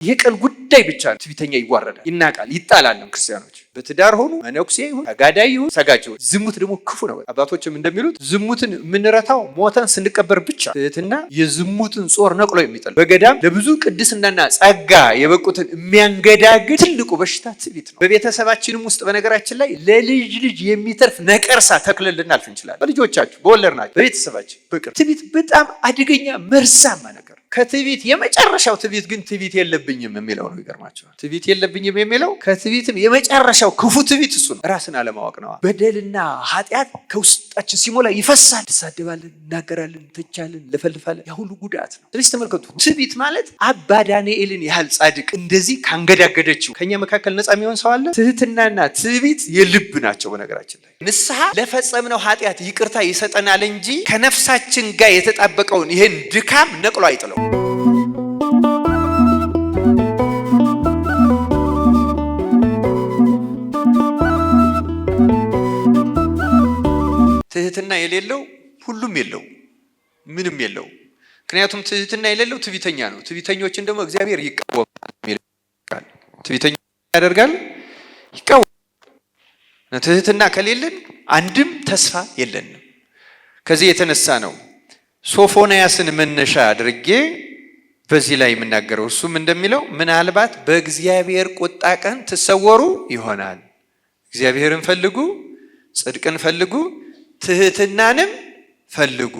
የቀን ጉዳይ ብቻ ነው። ትዕቢተኛ ይዋረዳል፣ ይናቃል፣ ይጣላል። ክርስቲያኖች በትዳር ሆኑ መነኩሴ ይሁን ተጋዳይ ይሁን ሰጋጅ ይሁን ዝሙት ደግሞ ክፉ ነው። አባቶችም እንደሚሉት ዝሙትን የምንረታው ሞተን ስንቀበር ብቻ። ትህትና የዝሙትን ጾር ነቅሎ የሚጥል በገዳም ለብዙ ቅድስናና ጸጋ የበቁትን የሚያንገዳግድ ትልቁ በሽታ ትዕቢት ነው። በቤተሰባችንም ውስጥ በነገራችን ላይ ለልጅ ልጅ የሚተርፍ ነቀርሳ ተክለን ልናልፍ እንችላለን። በልጆቻችሁ በወለድናችሁ በቤተሰባችን በቅርብ ትዕቢት በጣም አደገኛ መርዛማ ነገር። ከትዕቢት የመጨረሻው ትዕቢት ግን ትዕቢት የለብኝም የሚለው ነው። ይገርማቸዋል። ትዕቢት የለብኝም የሚለው ከትዕቢትም የመጨረሻው ክፉ ትዕቢት እሱ ነው። ራስን አለማወቅ ነው። በደልና ኃጢአት ከውስጣችን ሲሞላ ይፈሳል። እንሳደባለን፣ እናገራለን፣ እንተቻለን፣ ለፈልፋለን። ያ ሁሉ ጉዳት ነው። ስለዚህ ተመልከቱ፣ ትዕቢት ማለት አባ ዳንኤልን ያህል ጻድቅ እንደዚህ ካንገዳገደችው ከኛ መካከል ነፃ የሚሆን ሰው አለ? ትህትናና ትዕቢት የልብ ናቸው። በነገራችን ላይ ንስሐ ለፈጸምነው ኃጢአት ይቅርታ ይሰጠናል እንጂ ከነፍሳችን ጋር የተጣበቀውን ይሄን ድካም ነቅሎ አይጥለው። ትህትና የሌለው ሁሉም የለው፣ ምንም የለው። ምክንያቱም ትህትና የሌለው ትዕቢተኛ ነው። ትዕቢተኞችን ደግሞ እግዚአብሔር ይቃወማል። ትዕቢተኛ ያደርጋል፣ ይቃወማል። ትህትና ከሌለን አንድም ተስፋ የለንም። ከዚህ የተነሳ ነው ሶፎንያስን መነሻ አድርጌ በዚህ ላይ የምናገረው። እሱም እንደሚለው ምናልባት በእግዚአብሔር ቁጣ ቀን ትሰወሩ ይሆናል። እግዚአብሔርን ፈልጉ፣ ጽድቅን ፈልጉ፣ ትህትናንም ፈልጉ።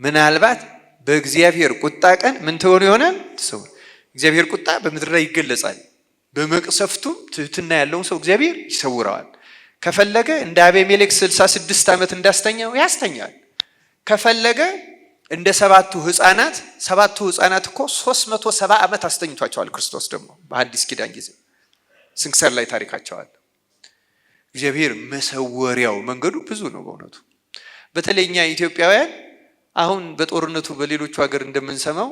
ምናልባት በእግዚአብሔር ቁጣ ቀን ምን ትሆኑ ይሆናል? ትሰወሩ። እግዚአብሔር ቁጣ በምድር ላይ ይገለጻል። በመቅሰፍቱም ትህትና ያለውን ሰው እግዚአብሔር ይሰውረዋል። ከፈለገ እንደ አቤሜሌክ 66 ዓመት እንዳስተኛው ያስተኛል። ከፈለገ እንደ ሰባቱ ህፃናት እኮ 370 ዓመት አስተኝቷቸዋል። ክርስቶስ ደግሞ በአዲስ ኪዳን ጊዜ ስንክሳር ላይ ታሪካቸው አለ። እግዚአብሔር መሰወሪያው መንገዱ ብዙ ነው በእውነቱ። በተለይ እኛ ኢትዮጵያውያን አሁን በጦርነቱ በሌሎቹ ሀገር እንደምንሰማው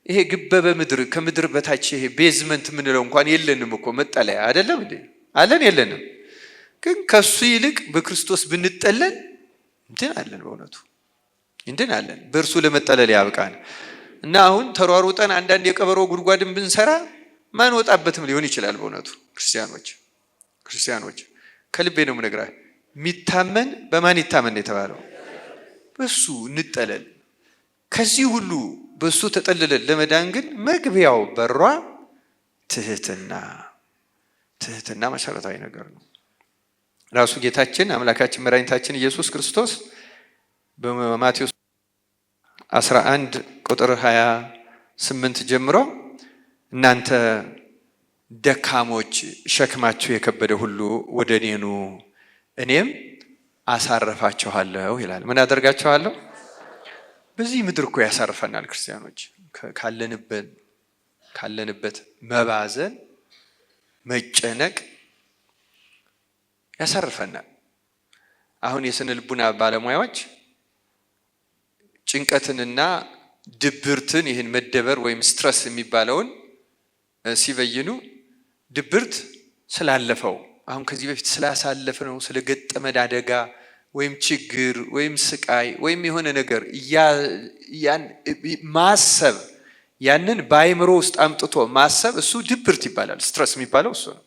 ይሄ ግበበ ምድር ከምድር በታች ይሄ ቤዝመንት የምንለው እንኳን የለንም እኮ መጠለያ አይደለም እንዴ? አለን የለንም? ግን ከሱ ይልቅ በክርስቶስ ብንጠለል እንትን አለን፣ በእውነቱ እንትን አለን። በእርሱ ለመጠለል ያብቃን እና አሁን ተሯሩጠን አንዳንድ የቀበሮ ጉድጓድን ብንሰራ ማን ወጣበትም ሊሆን ይችላል። በእውነቱ ክርስቲያኖች ከልቤ ነው የምነግራችሁ። የሚታመን በማን ይታመን የተባለው? በሱ እንጠለል። ከዚህ ሁሉ በሱ ተጠልለን ለመዳን ግን መግቢያው በሯ ትህትና መሰረታዊ ነገር ነው። ራሱ ጌታችን አምላካችን መድኃኒታችን ኢየሱስ ክርስቶስ በማቴዎስ 11 ቁጥር 28 ጀምሮ እናንተ ደካሞች ሸክማችሁ የከበደ ሁሉ ወደ እኔ ኑ እኔም አሳርፋችኋለሁ ይላል። ምን አደርጋችኋለሁ? በዚህ ምድር እኮ ያሳርፈናል። ክርስቲያኖች ካለንበት መባዘን፣ መጨነቅ ያሳርፈናል። አሁን የስነ ልቡና ባለሙያዎች ጭንቀትንና ድብርትን ይህን መደበር ወይም ስትረስ የሚባለውን ሲበይኑ ድብርት ስላለፈው አሁን ከዚህ በፊት ስላሳለፍነው ስለገጠመን አደጋ ወይም ችግር ወይም ስቃይ ወይም የሆነ ነገር ማሰብ፣ ያንን በአይምሮ ውስጥ አምጥቶ ማሰብ እሱ ድብርት ይባላል። ስትረስ የሚባለው እሱ ነው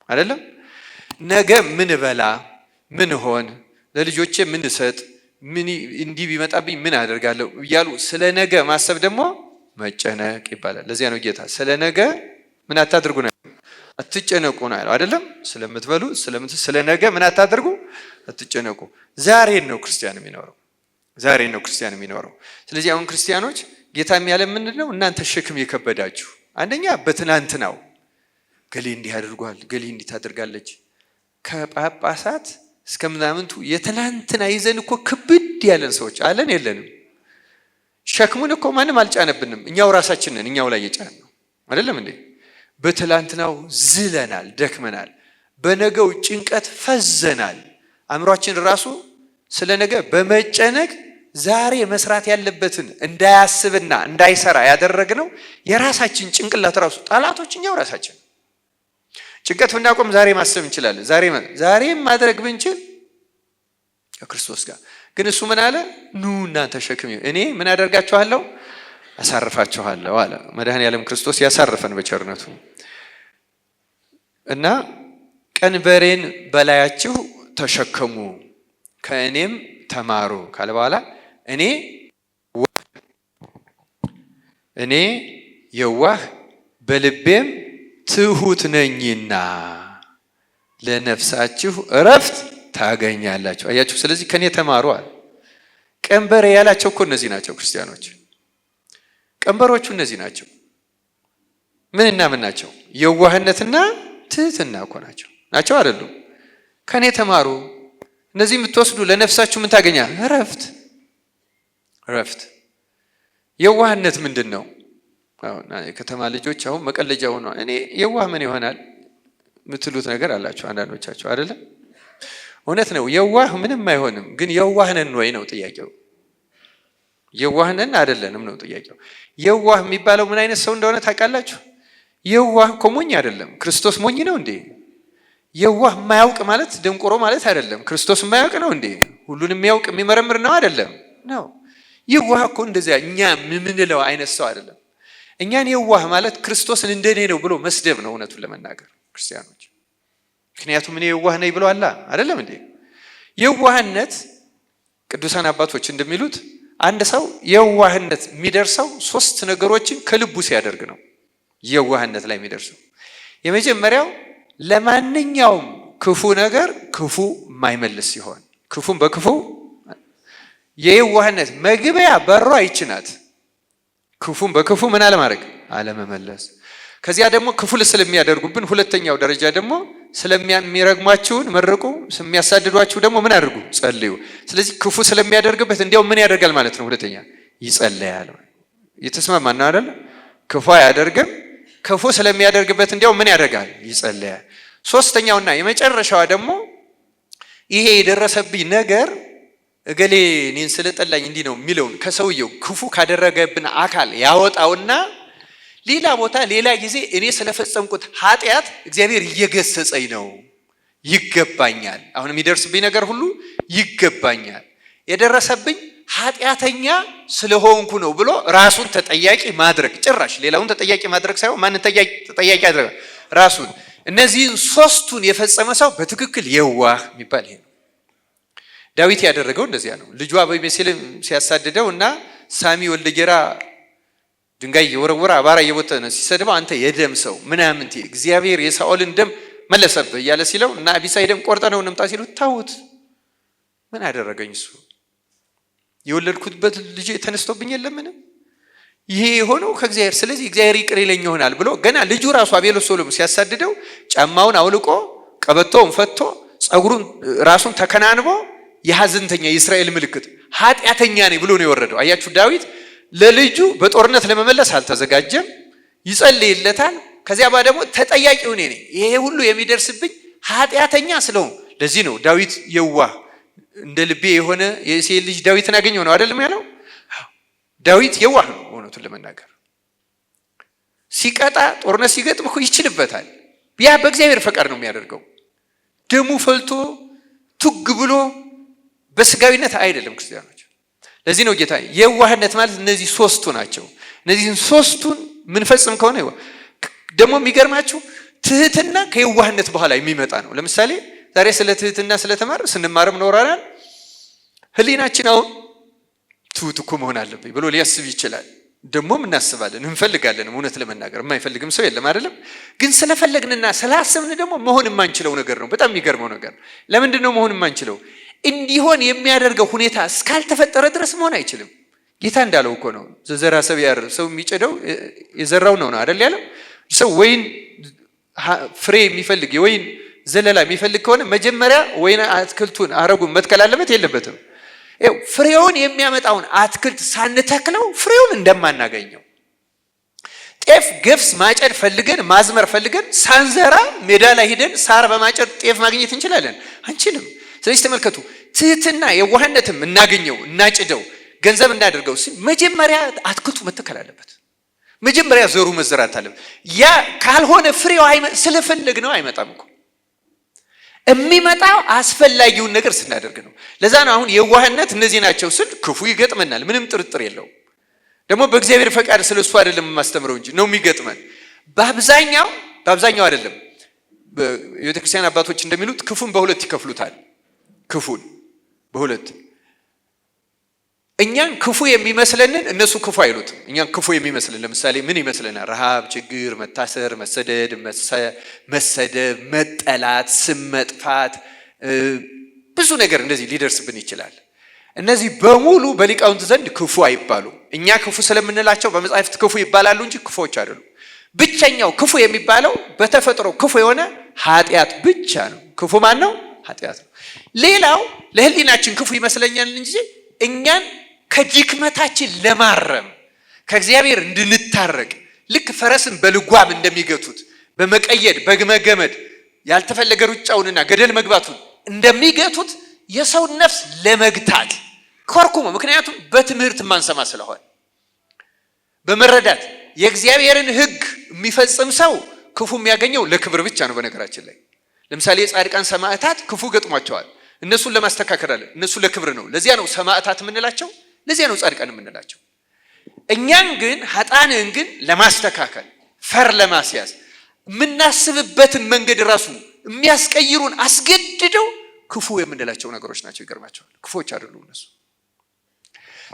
አይደለም? ነገ ምን በላ፣ ምን ሆን፣ ለልጆቼ ምን እሰጥ፣ ምን እንዲህ ቢመጣብኝ ምን አደርጋለሁ እያሉ ስለ ነገ ማሰብ ደግሞ መጨነቅ ይባላል። ለዚያ ነው ጌታ ስለ ነገ ምን አታድርጉ ነው፣ አትጨነቁ ነው ያለው አይደለም? ስለምትበሉ ስለ ነገ ምን አታድርጉ፣ አትጨነቁ። ዛሬን ነው ክርስቲያን የሚኖረው። ስለዚህ አሁን ክርስቲያኖች ጌታ የሚያለ ምንድን ነው? እናንተ ሸክም የከበዳችሁ አንደኛ በትናንትናው ገሌ እንዲህ አድርጓል፣ ገሌ እንዲህ ታደርጋለች፣ ከጳጳሳት እስከ ምናምንቱ የትናንትና ይዘን እኮ ክብድ ያለን ሰዎች አለን የለንም? ሸክሙን እኮ ማንም አልጫነብንም፣ እኛው ራሳችን ነን እኛው ላይ የጫን ነው አይደለም እንዴ? በትላንትናው ዝለናል፣ ደክመናል፣ በነገው ጭንቀት ፈዘናል። አእምሯችን ራሱ ስለ ነገ በመጨነቅ ዛሬ መስራት ያለበትን እንዳያስብና እንዳይሰራ ያደረግነው የራሳችን ጭንቅላት ራሱ ጠላቶች እኛው ራሳችን። ጭንቀት ብናቆም ዛሬ ማሰብ እንችላለን። ዛሬም ማድረግ ብንችል ከክርስቶስ ጋር ግን እሱ ምን አለ? ኑ እናንተ ሸክም እኔ ምን አደርጋችኋለሁ? አሳርፋችኋለሁ አለ። መድኃኔዓለም ክርስቶስ ያሳርፈን በቸርነቱ እና ቀንበሬን በላያችሁ ተሸከሙ ከእኔም ተማሩ ካለ በኋላ እኔ የዋህ በልቤም ትሁት ነኝና ለነፍሳችሁ እረፍት ታገኛላችሁ። አያችሁ። ስለዚህ ከኔ ተማሩ አለ። ቀንበሬ ያላቸው እኮ እነዚህ ናቸው ክርስቲያኖች። ቀንበሮቹ እነዚህ ናቸው። ምንና ምን ናቸው? የዋህነትና ትህትና እኮ ናቸው አይደሉም? ከኔ ተማሩ። እነዚህ የምትወስዱ ለነፍሳችሁ ምን ታገኛ? እረፍት። የዋህነት ምንድን ነው? የከተማ ልጆች አሁን መቀለጃ ሆነው እኔ የዋህ ምን ይሆናል የምትሉት ነገር አላችሁ አንዳንዶቻችሁ አይደለም? እውነት ነው። የዋህ ምንም አይሆንም። ግን የዋህ ነን ወይ ነው ጥያቄው። የዋህ ነን አይደለንም ነው ጥያቄው። የዋህ የሚባለው ምን አይነት ሰው እንደሆነ ታውቃላችሁ? የዋህ እኮ ሞኝ አይደለም። ክርስቶስ ሞኝ ነው እንዴ? የዋህ የማያውቅ ማለት ደንቆሮ ማለት አይደለም። ክርስቶስ የማያውቅ ነው እንዴ? ሁሉን የሚያውቅ የሚመረምር ነው አይደለም? ነው። የዋህ እኮ እንደዚያ እኛ የምንለው አይነት ሰው አይደለም። እኛን የዋህ ማለት ክርስቶስን እንደኔ ነው ብሎ መስደብ ነው እውነቱን ለመናገር ክርስቲያኖች። ምክንያቱም እኔ የዋህ ነኝ ብሎ አላ አይደለም እንዴ? የዋህነት ቅዱሳን አባቶች እንደሚሉት አንድ ሰው የዋህነት የሚደርሰው 3 ነገሮችን ከልቡ ሲያደርግ ነው። የዋህነት ላይ የሚደርሰው የመጀመሪያው ለማንኛውም ክፉ ነገር ክፉ የማይመልስ ሲሆን፣ ክፉን በክፉ የየዋህነት መግቢያ በሯ ይችናት። ክፉን በክፉ ምን አለማድረግ አለመመለስ። ከዚያ ደግሞ ክፉ ስለሚያደርጉብን ሁለተኛው ደረጃ ደግሞ ስለሚረግሟችሁን መርቁ፣ የሚያሳድዷችሁ ደግሞ ምን አድርጉ? ጸልዩ። ስለዚህ ክፉ ስለሚያደርግበት እንዲያው ምን ያደርጋል ማለት ነው? ሁለተኛ ይጸልያል። የተስማማን ነው አይደል? ክፉ አያደርግም። ክፉ ስለሚያደርግበት እንዲያው ምን ያደርጋል? ይጸልያል። ሶስተኛውና የመጨረሻዋ ደግሞ ይሄ የደረሰብኝ ነገር እገሌ እኔን ስለጠላኝ እንዲህ ነው የሚለውን ከሰውየው ክፉ ካደረገብን አካል ያወጣውና ሌላ ቦታ ሌላ ጊዜ እኔ ስለፈጸምኩት ኃጢአት እግዚአብሔር እየገሰጸኝ ነው፣ ይገባኛል፣ አሁን የሚደርስብኝ ነገር ሁሉ ይገባኛል፣ የደረሰብኝ ኃጢአተኛ ስለሆንኩ ነው ብሎ ራሱን ተጠያቂ ማድረግ። ጭራሽ ሌላውን ተጠያቂ ማድረግ ሳይሆን ማንን ተጠያቂ ያድርጋ? ራሱን። እነዚህን 3ቱን የፈጸመ ሰው በትክክል የዋህ የሚባል ይሄ ነው። ዳዊት ያደረገው እንደዚያ ነው። ልጁ አቤሜሌክን ሲያሳድደው እና ሳሚ ወልደ ጌራ ድንጋይ የወረወረ አባራ እየቦተነ ሲሰድበው አንተ የደም ሰው ምናምን እግዚአብሔር የሳኦልን ደም መለሰብህ እያለ ሲለው እና አቢሳይ ደም ቆርጠነው እንምጣ ሲሉ ታውት ምን አደረገኝ? እሱ የወለድኩበት ልጅ ተነስቶብኝ የለምን? ይሄ የሆነው ከእግዚአብሔር። ስለዚህ እግዚአብሔር ይቅር ይለኝ ይሆናል ብሎ ገና ልጁ ራሱ አቤሎሶሎም ሲያሳድደው ጫማውን አውልቆ ቀበቶውን ፈቶ ጸጉሩን ራሱን ተከናንቦ የሐዘንተኛ የእስራኤል ምልክት ኃጢአተኛ ነኝ ብሎ ነው የወረደው። አያችሁ፣ ዳዊት ለልጁ በጦርነት ለመመለስ አልተዘጋጀም፣ ይጸልይለታል። ከዚያ ባ ደግሞ ተጠያቂው እኔ ነኝ፣ ይሄ ሁሉ የሚደርስብኝ ኃጢአተኛ ስለሆነ። ለዚህ ነው ዳዊት የዋህ እንደ ልቤ የሆነ የእሴይ ልጅ ዳዊትን አገኘው ነው አይደለም ያለው። ዳዊት የዋህ ነው እውነቱን ለመናገር። ሲቀጣ ጦርነት ሲገጥም እኮ ይችልበታል። ያ በእግዚአብሔር ፈቃድ ነው የሚያደርገው። ደሙ ፈልቶ ቱግ ብሎ በስጋዊነት አይደለም ክርስቲያኖች። ለዚህ ነው ጌታ የዋህነት ማለት እነዚህ 3ቱ ናቸው። እነዚህን 3ቱን ምንፈጽም ከሆነ ደግሞ የሚገርማችሁ ትህትና ከየዋህነት በኋላ የሚመጣ ነው። ለምሳሌ ዛሬ ስለ ትህትና ስለተማር ስንማርም ኖረናል። ህሊናችን አሁን ትሁት እኮ መሆን አለብኝ ብሎ ሊያስብ ይችላል። ደግሞም እናስባለን፣ እንፈልጋለን። እውነት ለመናገር የማይፈልግም ሰው የለም አይደለም። ግን ስለፈለግንና ስላሰብን ደግሞ መሆን የማንችለው ነገር ነው። በጣም የሚገርመው ነገር ለምንድን ነው መሆን የማንችለው? እንዲሆን የሚያደርገው ሁኔታ እስካልተፈጠረ ድረስ መሆን አይችልም። ጌታ እንዳለው እኮ ነው ዘዘራ ሰብ ያር ሰው የሚጨደው የዘራው ነው አይደል ያለው። ሰው ወይን ፍሬ የሚፈልግ የወይን ዘለላ የሚፈልግ ከሆነ መጀመሪያ ወይን አትክልቱን አረጉን መትከል አለበት የለበትም? ይኸው ፍሬውን የሚያመጣውን አትክልት ሳንተክለው ፍሬውን እንደማናገኘው ጤፍ ገብስ ማጨድ ፈልገን ማዝመር ፈልገን ሳንዘራ ሜዳ ላይ ሄደን ሳር በማጨድ ጤፍ ማግኘት እንችላለን? አንችልም። ስለዚህ ተመልከቱ፣ ትህትና የዋህነትም እናገኘው እናጭደው ገንዘብ እናደርገው ሲል መጀመሪያ አትክልቱ መተከል አለበት። መጀመሪያ ዘሩ መዘራት አለበት። ያ ካልሆነ ፍሬው ስለፈለግ ነው አይመጣም እኮ። የሚመጣው አስፈላጊውን ነገር ስናደርግ ነው። ለዛ ነው አሁን የዋህነት እነዚህ ናቸው ስል ክፉ ይገጥመናል፣ ምንም ጥርጥር የለው። ደግሞ በእግዚአብሔር ፈቃድ ስለሱ አይደለም የማስተምረው እንጂ ነው የሚገጥመን። በአብዛኛው አይደለም። የቤተክርስቲያን አባቶች እንደሚሉት ክፉን በሁለት ይከፍሉታል። ክፉን በሁለት እኛን ክፉ የሚመስለንን እነሱ ክፉ አይሉትም። እኛን ክፉ የሚመስለን ለምሳሌ ምን ይመስለናል? ረሃብ፣ ችግር፣ መታሰር፣ መሰደድ፣ መሰደብ፣ መጠላት፣ ስም መጥፋት፣ ብዙ ነገር እንደዚህ ሊደርስብን ይችላል። እነዚህ በሙሉ በሊቃውንት ዘንድ ክፉ አይባሉ። እኛ ክፉ ስለምንላቸው በመጻሕፍት ክፉ ይባላሉ እንጂ ክፉዎች አይደሉም። ብቸኛው ክፉ የሚባለው በተፈጥሮ ክፉ የሆነ ኃጢአት ብቻ ነው። ክፉ ማን ነው? ኃጢአት ነው። ሌላው ለህሊናችን ክፉ ይመስለኛል እንጂ እኛን ከድክመታችን ለማረም ከእግዚአብሔር እንድንታረቅ ልክ ፈረስን በልጓም እንደሚገቱት በመቀየድ በመገመድ ያልተፈለገ ሩጫውንና ገደል መግባቱን እንደሚገቱት የሰው ነፍስ ለመግታት ኮርኩሞ። ምክንያቱም በትምህርት ማንሰማ ስለሆነ በመረዳት የእግዚአብሔርን ሕግ የሚፈጽም ሰው ክፉ የሚያገኘው ለክብር ብቻ ነው። በነገራችን ላይ ለምሳሌ የጻድቃን ሰማዕታት ክፉ ገጥሟቸዋል። እነሱን ለማስተካከል አለ። እነሱ ለክብር ነው። ለዚያ ነው ሰማዕታት የምንላቸው፣ ለዚያ ነው ጻድቃን የምንላቸው። እኛን ግን ኃጥአንን ግን ለማስተካከል ፈር ለማስያዝ የምናስብበትን መንገድ ራሱ የሚያስቀይሩን አስገድደው ክፉ የምንላቸው ነገሮች ናቸው። ይገርማቸዋል። ክፉዎች አይደሉም እነሱ።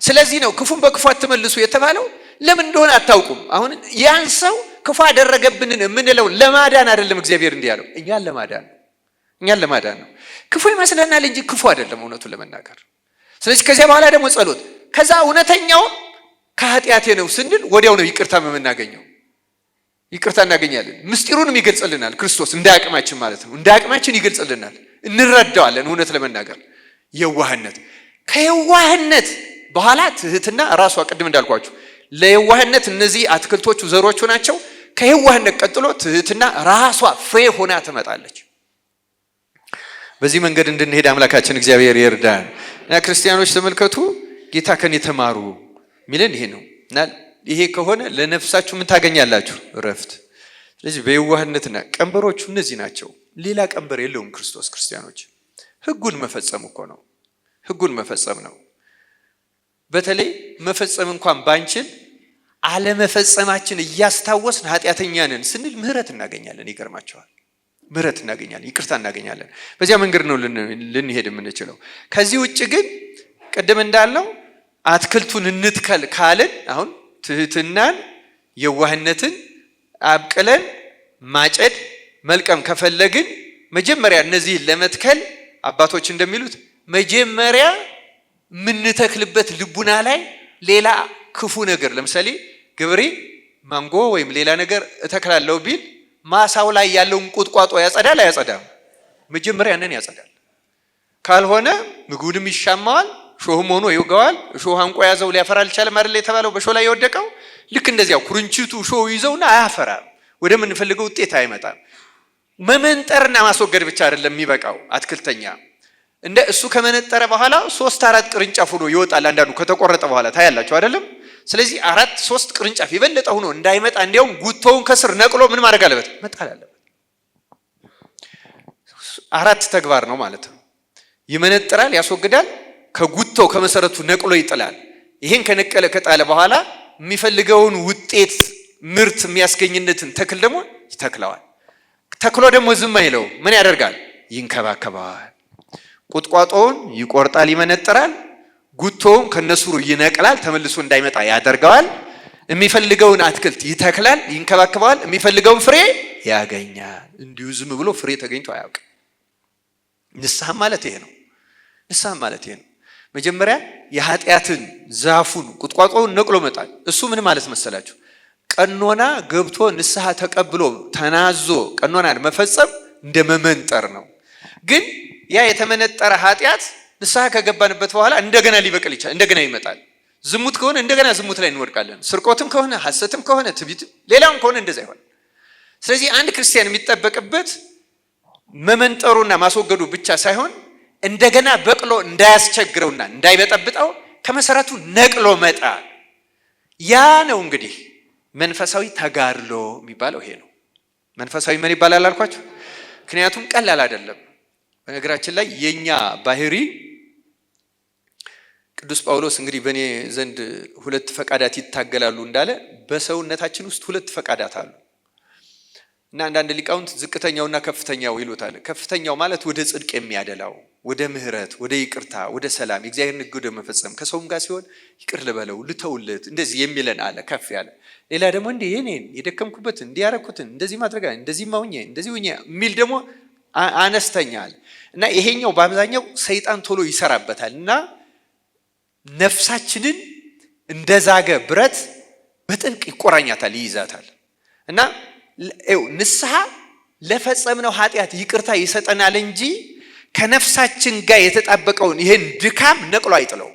ስለዚህ ነው ክፉን በክፉ አትመልሱ የተባለው። ለምን እንደሆነ አታውቁም። አሁን ያን ሰው ክፉ አደረገብንን የምንለው ለማዳን አይደለም። እግዚአብሔር እንዲህ ያለው እኛን ለማዳን ነው። ክፉ ይመስለናል እንጂ ክፉ አይደለም እውነቱን ለመናገር። ስለዚህ ከዚያ በኋላ ደግሞ ጸሎት፣ ከዛ እውነተኛው ከኃጢአቴ ነው ስንል ወዲያው ነው ይቅርታ የምናገኘው። ይቅርታ እናገኛለን። ምስጢሩንም ይገልጽልናል ክርስቶስ እንደ አቅማችን ማለት ነው። እንደ አቅማችን ይገልጽልናል፣ እንረዳዋለን። እውነት ለመናገር የዋህነት፣ ከየዋህነት በኋላ ትህትና ራሷ ቅድም እንዳልኳችሁ ለየዋህነት እነዚህ አትክልቶቹ ዘሮቹ ናቸው። ከየዋህነት ቀጥሎ ትህትና ራሷ ፍሬ ሆና ትመጣለች። በዚህ መንገድ እንድንሄድ አምላካችን እግዚአብሔር ይርዳን። እና ክርስቲያኖች ተመልከቱ፣ ጌታ ከኔ ተማሩ ሚለን ይሄ ነው። እና ይሄ ከሆነ ለነፍሳችሁ ምን ታገኛላችሁ? እረፍት። ስለዚህ በየዋህነትና ቀንበሮቹ እነዚህ ናቸው። ሌላ ቀንበር የለውም ክርስቶስ። ክርስቲያኖች ህጉን መፈጸም እኮ ነው። ህጉን መፈጸም ነው። በተለይ መፈጸም እንኳን ባንችል አለመፈጸማችን እያስታወስን ኃጢአተኛ ነን ስንል ምህረት እናገኛለን። ይገርማቸዋል። ምህረት እናገኛለን፣ ይቅርታ እናገኛለን። በዚያ መንገድ ነው ልንሄድ የምንችለው። ከዚህ ውጭ ግን ቅድም እንዳለው አትክልቱን እንትከል ካልን አሁን ትህትናን የዋህነትን አብቅለን ማጨድ መልቀም ከፈለግን መጀመሪያ እነዚህ ለመትከል አባቶች እንደሚሉት መጀመሪያ የምንተክልበት ልቡና ላይ ሌላ ክፉ ነገር፣ ለምሳሌ ገበሬ ማንጎ ወይም ሌላ ነገር እተክላለሁ ቢል ማሳው ላይ ያለውን ቁጥቋጦ ያጸዳል አያጸዳም? መጀመሪያ ያንን ያጸዳል። ካልሆነ ምግቡንም ይሻማዋል፣ ሾህም ሆኖ ይወጋዋል። ሾህ አንቆ ያዘው ሊያፈራ አልቻለም አይደል የተባለው በሾህ ላይ የወደቀው። ልክ እንደዚያው ኩርንችቱ ሾህ ይዘውና አያፈራም፣ ወደምንፈልገው ውጤት አይመጣም። መመንጠርና ማስወገድ ብቻ አይደለም የሚበቃው። አትክልተኛ እንደ እሱ ከመነጠረ በኋላ 3-4 ቅርንጫፍ ሆኖ ይወጣል። አንዳንዱ ከተቆረጠ በኋላ ታያላችሁ አይደለም? ስለዚህ 4-3 ቅርንጫፍ የበለጠ ሆኖ እንዳይመጣ እንዲያውም ጉቶውን ከስር ነቅሎ ምን ማድረግ አለበት? መጣል አለበት። 4 ተግባር ነው ማለት ነው። ይመነጥራል፣ ያስወግዳል፣ ከጉቶው ከመሰረቱ ነቅሎ ይጥላል። ይሄን ከነቀለ ከጣለ በኋላ የሚፈልገውን ውጤት ምርት የሚያስገኝነትን ተክል ደግሞ ይተክለዋል። ተክሎ ደግሞ ዝም አይለው፣ ምን ያደርጋል? ይንከባከባል። ቁጥቋጦውን ይቆርጣል፣ ይመነጥራል። ጉቶውን ከነስሩ ይነቅላል፣ ተመልሶ እንዳይመጣ ያደርገዋል። የሚፈልገውን አትክልት ይተክላል፣ ይንከባከባል። የሚፈልገውን ፍሬ ያገኛል። እንዲሁ ዝም ብሎ ፍሬ ተገኝቶ አያውቅም። ንስሐ ማለት ይሄ ነው። ንስሐ ማለት ይሄ ነው። መጀመሪያ የኃጢአትን ዛፉን ቁጥቋጦውን ነቅሎ መጣል። እሱ ምን ማለት መሰላችሁ? ቀኖና ገብቶ ንስሐ ተቀብሎ ተናዞ ቀኖናን መፈጸም እንደ መመንጠር ነው። ግን ያ የተመነጠረ ኃጢአት ንስሐ ከገባንበት በኋላ እንደገና ሊበቅል ይችላል። እንደገና ይመጣል። ዝሙት ከሆነ እንደገና ዝሙት ላይ እንወድቃለን። ስርቆትም ከሆነ ሐሰትም ከሆነ ትዕቢት፣ ሌላም ከሆነ እንደዛ ይሆናል። ስለዚህ አንድ ክርስቲያን የሚጠበቅበት መመንጠሩና ማስወገዱ ብቻ ሳይሆን እንደገና በቅሎ እንዳያስቸግረውና እንዳይበጠብጠው ከመሰረቱ ነቅሎ መጣል። ያ ነው እንግዲህ መንፈሳዊ ተጋድሎ የሚባለው ይሄ ነው። መንፈሳዊ ምን ይባላል አልኳችሁ? ምክንያቱም ቀላል አይደለም። በነገራችን ላይ የኛ ባህሪ ቅዱስ ጳውሎስ እንግዲህ በእኔ ዘንድ ሁለት ፈቃዳት ይታገላሉ እንዳለ በሰውነታችን ውስጥ ሁለት ፈቃዳት አሉ እና አንዳንድ ሊቃውንት ዝቅተኛውና ከፍተኛው ይሉታል። ከፍተኛው ማለት ወደ ጽድቅ የሚያደላው ወደ ምህረት፣ ወደ ይቅርታ፣ ወደ ሰላም የእግዚአብሔርን ሕግ ወደ መፈጸም ከሰውም ጋር ሲሆን ይቅር ልበለው ልተውለት እንደዚህ የሚለን አለ ከፍ ያለ። ሌላ ደግሞ እንዴ የኔን የደከምኩበትን እንዲያረኩትን እንደዚህ ማድረግ እንደዚህ ማውኘ እንደዚህ ወኘ የሚል ደግሞ አነስተኛ አለ እና ይሄኛው በአብዛኛው ሰይጣን ቶሎ ይሰራበታል እና ነፍሳችንን እንደዛገ ብረት በጥብቅ ይቆራኛታል ይይዛታል እና ንስሐ ለፈጸምነው ኃጢአት ይቅርታ ይሰጠናል እንጂ ከነፍሳችን ጋር የተጣበቀውን ይሄን ድካም ነቅሎ አይጥለው።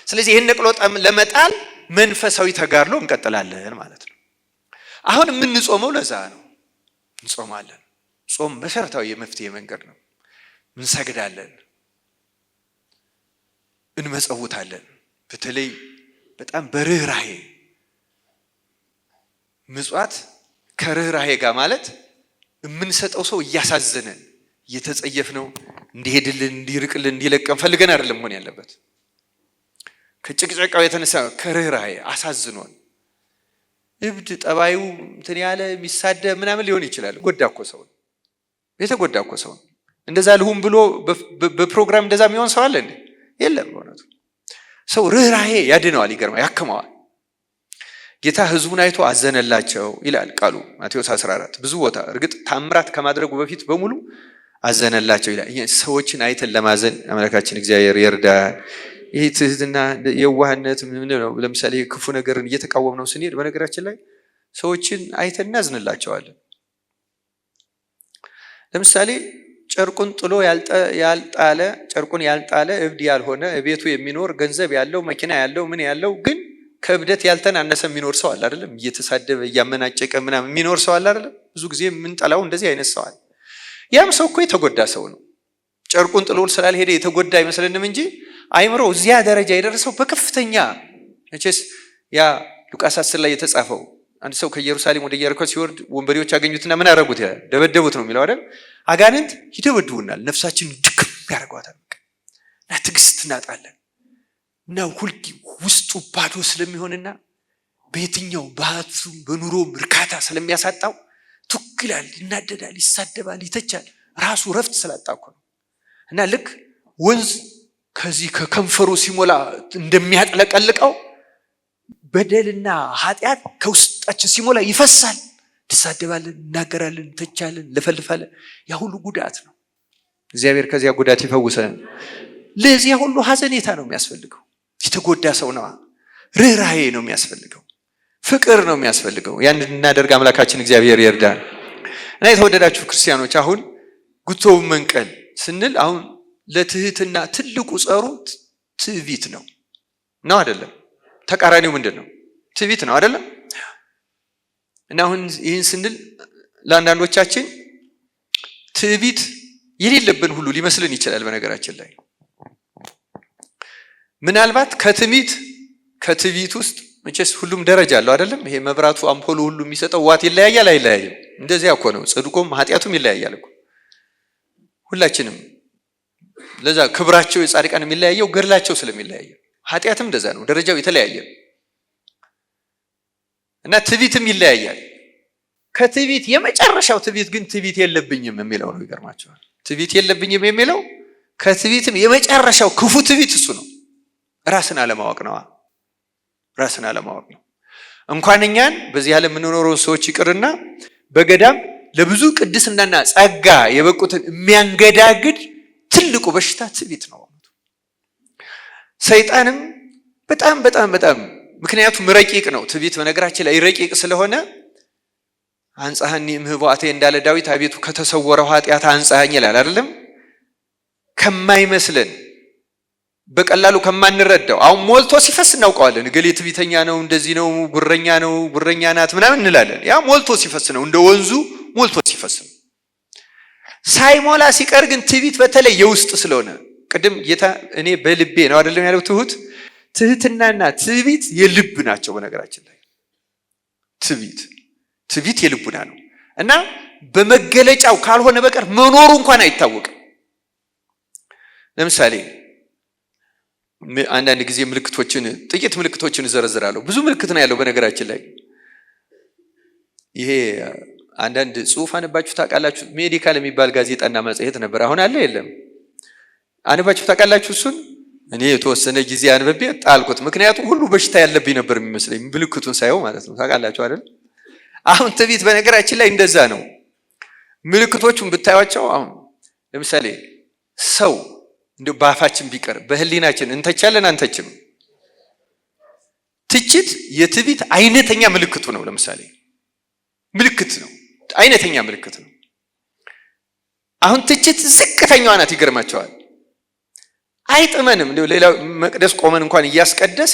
ስለዚህ ይሄን ነቅሎ ለመጣል መንፈሳዊ ተጋድሎ እንቀጥላለን ማለት ነው። አሁን የምንጾመው ለዛ ነው። እንጾማለን። ጾም መሰረታዊ የመፍትሄ መንገድ ነው። እንሰግዳለን፣ እንመጸውታለን። በተለይ በጣም በርህራሄ ምጽዋት ከርህራሄ ጋር ማለት የምንሰጠው ሰው እያሳዘነን እየተጸየፍነው እንዲሄድልን እንዲርቅልን እንዲለቀም ፈልገን አይደለም መሆን ያለበት። ከጭቅጨቃው የተነሳ ከርህራሄ አሳዝኖን እብድ ጠባዩ እንትን ያለ የሚሳደብ ምናምን ሊሆን ይችላል። ጎዳኮ ሰው የተጎዳኮ ሰው እንደዛ ልሁን ብሎ በፕሮግራም እንደዛ የሚሆን ሰው አለ እንዴ? የለም። በእውነቱ ሰው ርህራሄ ያድነዋል፣ ይገርማል፣ ያክመዋል። ጌታ ህዝቡን አይቶ አዘነላቸው ይላል ቃሉ ማቴዎስ 14 ብዙ ቦታ። እርግጥ ታምራት ከማድረጉ በፊት በሙሉ አዘነላቸው ይላል። ሰዎችን አይተን ለማዘን አምላካችን እግዚአብሔር ይርዳል። ይህ ትህትና የዋህነት ምን ነው? ለምሳሌ ክፉ ነገርን እየተቃወም ነው ስንሄድ በነገራችን ላይ ሰዎችን አይተን እናዝንላቸዋለን። ለምሳሌ ጨርቁን ጥሎ ያልጣለ እብድ ያልሆነ ቤቱ የሚኖር ገንዘብ ያለው መኪና ያለው ምን ያለው ግን ከእብደት ያልተናነሰ የሚኖር ሰው አለ አይደለም? እየተሳደበ እያመናጨቀ ምናምን የሚኖር ሰው አለ አይደለም? ብዙ ጊዜ የምንጠላው እንደዚህ አይነት ሰው አለ። ያም ሰው እኮ የተጎዳ ሰው ነው። ጨርቁን ጥሎ ስላልሄደ የተጎዳ አይመስለንም እንጂ አይምሮ እዚያ ደረጃ የደረሰው በከፍተኛ መቼስ ያ ሉቃስ 10 ላይ የተጻፈው አንድ ሰው ከኢየሩሳሌም ወደ ኢየሪኮ ሲወርድ ወንበዴዎች አገኙትና ምን አደረጉት? ደበደቡት ነው የሚለው አይደል? አጋንንት ይደበድቡናል፣ ነፍሳችን ድክም ያደርጓታል እና ትዕግስት እናጣለን እና ሁልጊዜ ውስጡ ባዶ ስለሚሆንና በየትኛው ባህቱ በኑሮም እርካታ ስለሚያሳጣው ትክክላል፣ ይናደዳል፣ ይሳደባል፣ ይተቻል። ራሱ ረፍት ስላጣኩ ነው። እና ልክ ወንዝ ከዚህ ከከንፈሩ ሲሞላ እንደሚያጥለቀልቀው በደልና ኃጢአት ከውስጣችን ሲሞላ ይፈሳል። እንሳደባለን፣ እናገራለን፣ እንተቻለን፣ ለፈልፋለን። ያ ሁሉ ጉዳት ነው። እግዚአብሔር ከዚያ ጉዳት ይፈውሰን። ለዚያ ሁሉ ሐዘኔታ ነው የሚያስፈልገው። የተጎዳ ሰው ነው። ርህራሄ ነው የሚያስፈልገው። ፍቅር ነው የሚያስፈልገው። ያን እናደርግ አምላካችን እግዚአብሔር ይርዳን። እና የተወደዳችሁ ክርስቲያኖች አሁን ጉቶውን መንቀል ስንል አሁን ለትህትና ትልቁ ጸሩ ትዕቢት ነው አይደለም? ተቃራኒው ምንድን ነው? ትዕቢት ነው አይደለም? እና አሁን ይህን ስንል ለአንዳንዶቻችን ትዕቢት የሌለብን ሁሉ ሊመስልን ይችላል። በነገራችን ላይ ምናልባት ከትዕቢት ውስጥ መቼስ ሁሉም ደረጃ አለው አይደለም? ይሄ መብራቱ አምፖሉ ሁሉ የሚሰጠው ዋት ይለያያል አይለያይም? እንደዚያ እኮ ነው። ጽድቁም ኃጢአቱም ይለያያል እኮ ሁላችንም። ለዛ ክብራቸው የጻድቃን የሚለያየው ገድላቸው ስለሚለያየ፣ ኃጢአትም እንደዛ ነው፣ ደረጃው የተለያየ እና ትዕቢትም ይለያያል። ከትዕቢት የመጨረሻው ትዕቢት ግን ትዕቢት የለብኝም የሚለው ነው። ይገርማቸዋል። ትዕቢት የለብኝም የሚለው ከትዕቢትም የመጨረሻው ክፉ ትዕቢት እሱ ነው። ራስን አለማወቅ ነው። ራስን አለማወቅ ነው። እንኳን እኛን በዚህ ዓለም የምንኖረውን ሰዎች ይቅርና በገዳም ለብዙ ቅድስናና ጸጋ የበቁትን የሚያንገዳግድ ትልቁ በሽታ ትዕቢት ነው። ሰይጣንም በጣም በጣም በጣም ምክንያቱም ረቂቅ ነው። ትዕቢት በነገራችን ላይ ረቂቅ ስለሆነ አንጻሐኒ እምህዋቴ እንዳለ ዳዊት አቤቱ ከተሰወረው ኃጢአት አንጻኝ ይላል አይደለም? ከማይመስለን በቀላሉ ከማንረዳው አሁን ሞልቶ ሲፈስ እናውቀዋለን። እገሌ ትዕቢተኛ ነው፣ እንደዚህ ነው፣ ጉረኛ ነው፣ ጉረኛ ናት ምናምን እንላለን። ያ ሞልቶ ሲፈስ ነው፣ እንደ ወንዙ ሞልቶ ሲፈስ ነው። ሳይሞላ ሲቀር ግን ትዕቢት በተለይ የውስጥ ስለሆነ ቅድም ጌታ እኔ በልቤ ነው አይደለም ያለው ትሁት። ትህትናና ትዕቢት የልብ ናቸው። በነገራችን ላይ ትዕቢት የልቡና ነው እና በመገለጫው ካልሆነ በቀር መኖሩ እንኳን አይታወቅም። ለምሳሌ አንዳንድ ጊዜ ጥቂት ምልክቶችን እዘረዝራለሁ። ብዙ ምልክት ነው ያለው በነገራችን ላይ። ይሄ አንዳንድ ጽሁፍ አንባችሁ ታውቃላችሁ? ሜዲካል የሚባል ጋዜጣና መጽሔት ነበር። አሁን አለ የለም? አንባችሁ ታውቃላችሁ? እሱን እኔ የተወሰነ ጊዜ አንብቤ ጣልኩት። ምክንያቱም ሁሉ በሽታ ያለብኝ ነበር የሚመስለኝ ምልክቱን ሳየው ማለት ነው። ታውቃላችሁ አይደል? አሁን ትዕቢት በነገራችን ላይ እንደዛ ነው። ምልክቶቹን ብታዩቸው አሁን ለምሳሌ ሰው እንደው በአፋችን ቢቀር በህሊናችን እንተቻለን አንተችም? ትችት የትዕቢት አይነተኛ ምልክቱ ነው። ለምሳሌ ምልክት ነው፣ አይነተኛ ምልክት ነው። አሁን ትችት ዝቅተኛዋ ናት። ይገርማቸዋል። አይጥመንም። እንደው ሌላ መቅደስ ቆመን እንኳን እያስቀደስ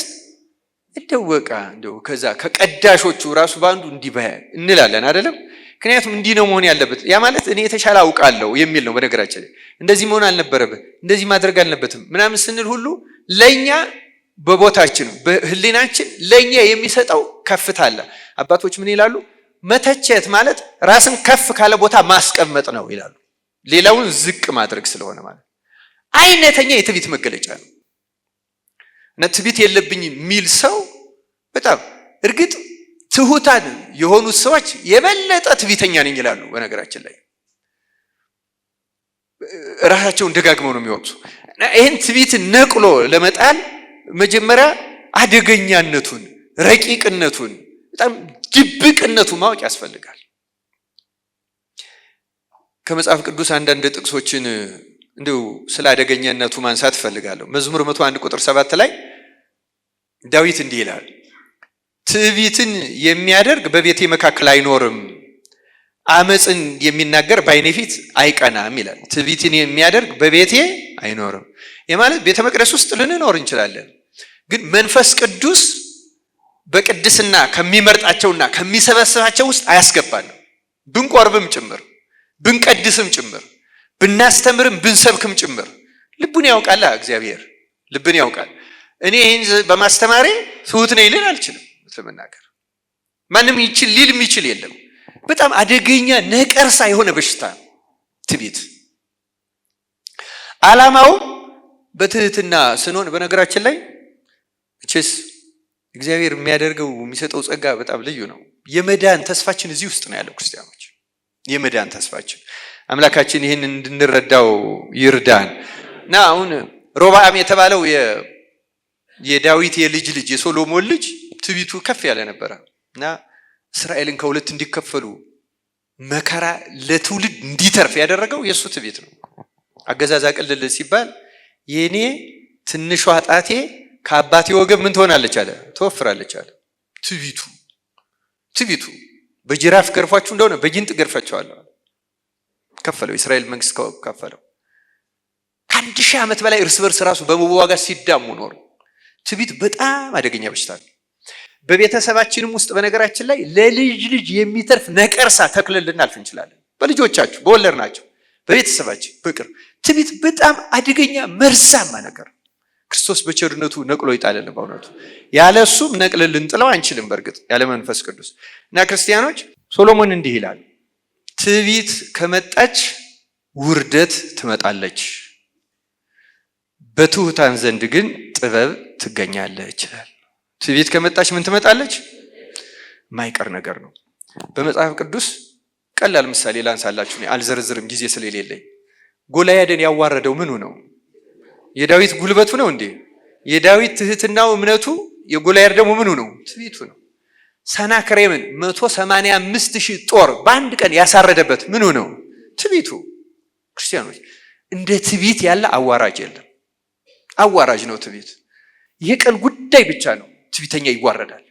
እንደው በቃ እንደው ከዛ ከቀዳሾቹ ራሱ ባንዱ እንዲህ እንላለን አይደለም? ምክንያቱም እንዲህ ነው መሆን ያለበት። ያ ማለት እኔ የተሻለ አውቃለሁ የሚል ነው። በነገራችን እንደዚህ መሆን አልነበረበት፣ እንደዚህ ማድረግ አልነበትም ምናምን ስንል ሁሉ ለኛ በቦታችን በህሊናችን ለኛ የሚሰጠው ከፍታ አለ። አባቶች ምን ይላሉ? መተቸት ማለት ራስን ከፍ ካለ ቦታ ማስቀመጥ ነው ይላሉ። ሌላውን ዝቅ ማድረግ ስለሆነ ማለት አይነተኛ የትዕቢት መገለጫ ነው። እና ትዕቢት የለብኝ የሚል ሰው በጣም እርግጥ ትሁታን የሆኑት ሰዎች የበለጠ ትዕቢተኛ ነኝ ይላሉ። በነገራችን ላይ ራሳቸውን ደጋግመው ነው የሚወቅሱ። እና ይህን ትዕቢትን ነቅሎ ለመጣል መጀመሪያ አደገኛነቱን፣ ረቂቅነቱን፣ በጣም ድብቅነቱን ማወቅ ያስፈልጋል። ከመጽሐፍ ቅዱስ አንዳንድ ጥቅሶችን እንደው ስለ አደገኛነቱ ማንሳት እፈልጋለሁ። መዝሙር 101 ቁጥር 7 ላይ ዳዊት እንዲህ ይላል፣ ትዕቢትን የሚያደርግ በቤቴ መካከል አይኖርም፣ አመፅን የሚናገር በዓይኔ ፊት አይቀናም ይላል። ትዕቢትን የሚያደርግ በቤቴ አይኖርም። የማለት ቤተ መቅደስ ውስጥ ልንኖር እንችላለን፣ ግን መንፈስ ቅዱስ በቅድስና ከሚመርጣቸውና ከሚሰበስባቸው ውስጥ አያስገባንም። ብንቆርብም ጭምር ብንቀድስም ጭምር ብናስተምርም ብንሰብክም ጭምር ልቡን ያውቃል። እግዚአብሔር ልብን ያውቃል። እኔ ይህን በማስተማሬ ትሁት ነኝ ልል አልችልም። ለመናገር ማንም ይችል ሊል የሚችል የለም። በጣም አደገኛ ነቀርሳ የሆነ በሽታ ነው ትዕቢት። ዓላማው በትህትና ስንሆን በነገራችን ላይ እቺስ እግዚአብሔር የሚያደርገው የሚሰጠው ጸጋ በጣም ልዩ ነው። የመዳን ተስፋችን እዚህ ውስጥ ነው ያለው። ክርስቲያኖች የመዳን ተስፋችን አምላካችን ይህን እንድንረዳው ይርዳን። እና አሁን ሮብዓም የተባለው የዳዊት የልጅ የሶሎሞን ልጅ ትዕቢቱ ከፍ ያለ ነበረ እና እስራኤልን ከሁለት እንዲከፈሉ መከራ ለትውልድ እንዲተርፍ ያደረገው የእሱ ትዕቢት ነው። አገዛዝ አቅልል ሲባል የኔ ትንሿ ጣቴ ከአባቴ ወገብ ምን ትሆናለች አለ፣ ትወፍራለች አለ። ትዕቢቱ በጅራፍ ገርፏችሁ እንደሆነ በጊንጥ ገርፋችኋለሁ ከፈለው። የእስራኤል መንግስት ከፈለው። ከ1000 ዓመት በላይ እርስ በርስ ራሱ በመዋጋት ሲዳሙ ኖሩ። ትዕቢት በጣም አደገኛ በሽታ ነው። በቤተሰባችንም ውስጥ በነገራችን ላይ ለልጅ ልጅ የሚተርፍ ነቀርሳ ተክለን ልናልፍ እንችላለን። በልጆቻችሁ በወለድናቸው በቤተሰባችን በቅርብ ትዕቢት በጣም አደገኛ መርዛማ ነገር። ክርስቶስ በቸርነቱ ነቅሎ ይጣለን። በእውነቱ ያለ እሱም ነቅለን ልንጥለው አንችልም። በእርግጥ ያለ መንፈስ ቅዱስ እና ክርስቲያኖች ሶሎሞን እንዲህ ይላል፣ ትዕቢት ከመጣች ውርደት ትመጣለች፣ በትሑታን ዘንድ ግን ጥበብ ትገኛለች ይላል። ትዕቢት ከመጣች ምን ትመጣለች? የማይቀር ነገር ነው። በመጽሐፍ ቅዱስ ቀላል ምሳሌ ላንሳላችሁ፣ አልዘርዝርም ጊዜ ስለሌለኝ። ጎልያድን ያዋረደው ምኑ ነው? የዳዊት ጉልበቱ ነው እንዴ? የዳዊት ትህትናው እምነቱ፣ የጎልያድ ደግሞ ምኑ ነው? ትዕቢቱ ነው። ሰናክሬምን 185,000 ጦር በአንድ ቀን ያሳረደበት ምኑ ነው? ትዕቢቱ። ክርስቲያኖች እንደ ትዕቢት ያለ አዋራጅ የለም። አዋራጅ ነው ትዕቢት። የቀን ጉዳይ ብቻ ነው። ትዕቢተኛ ይዋረዳል፣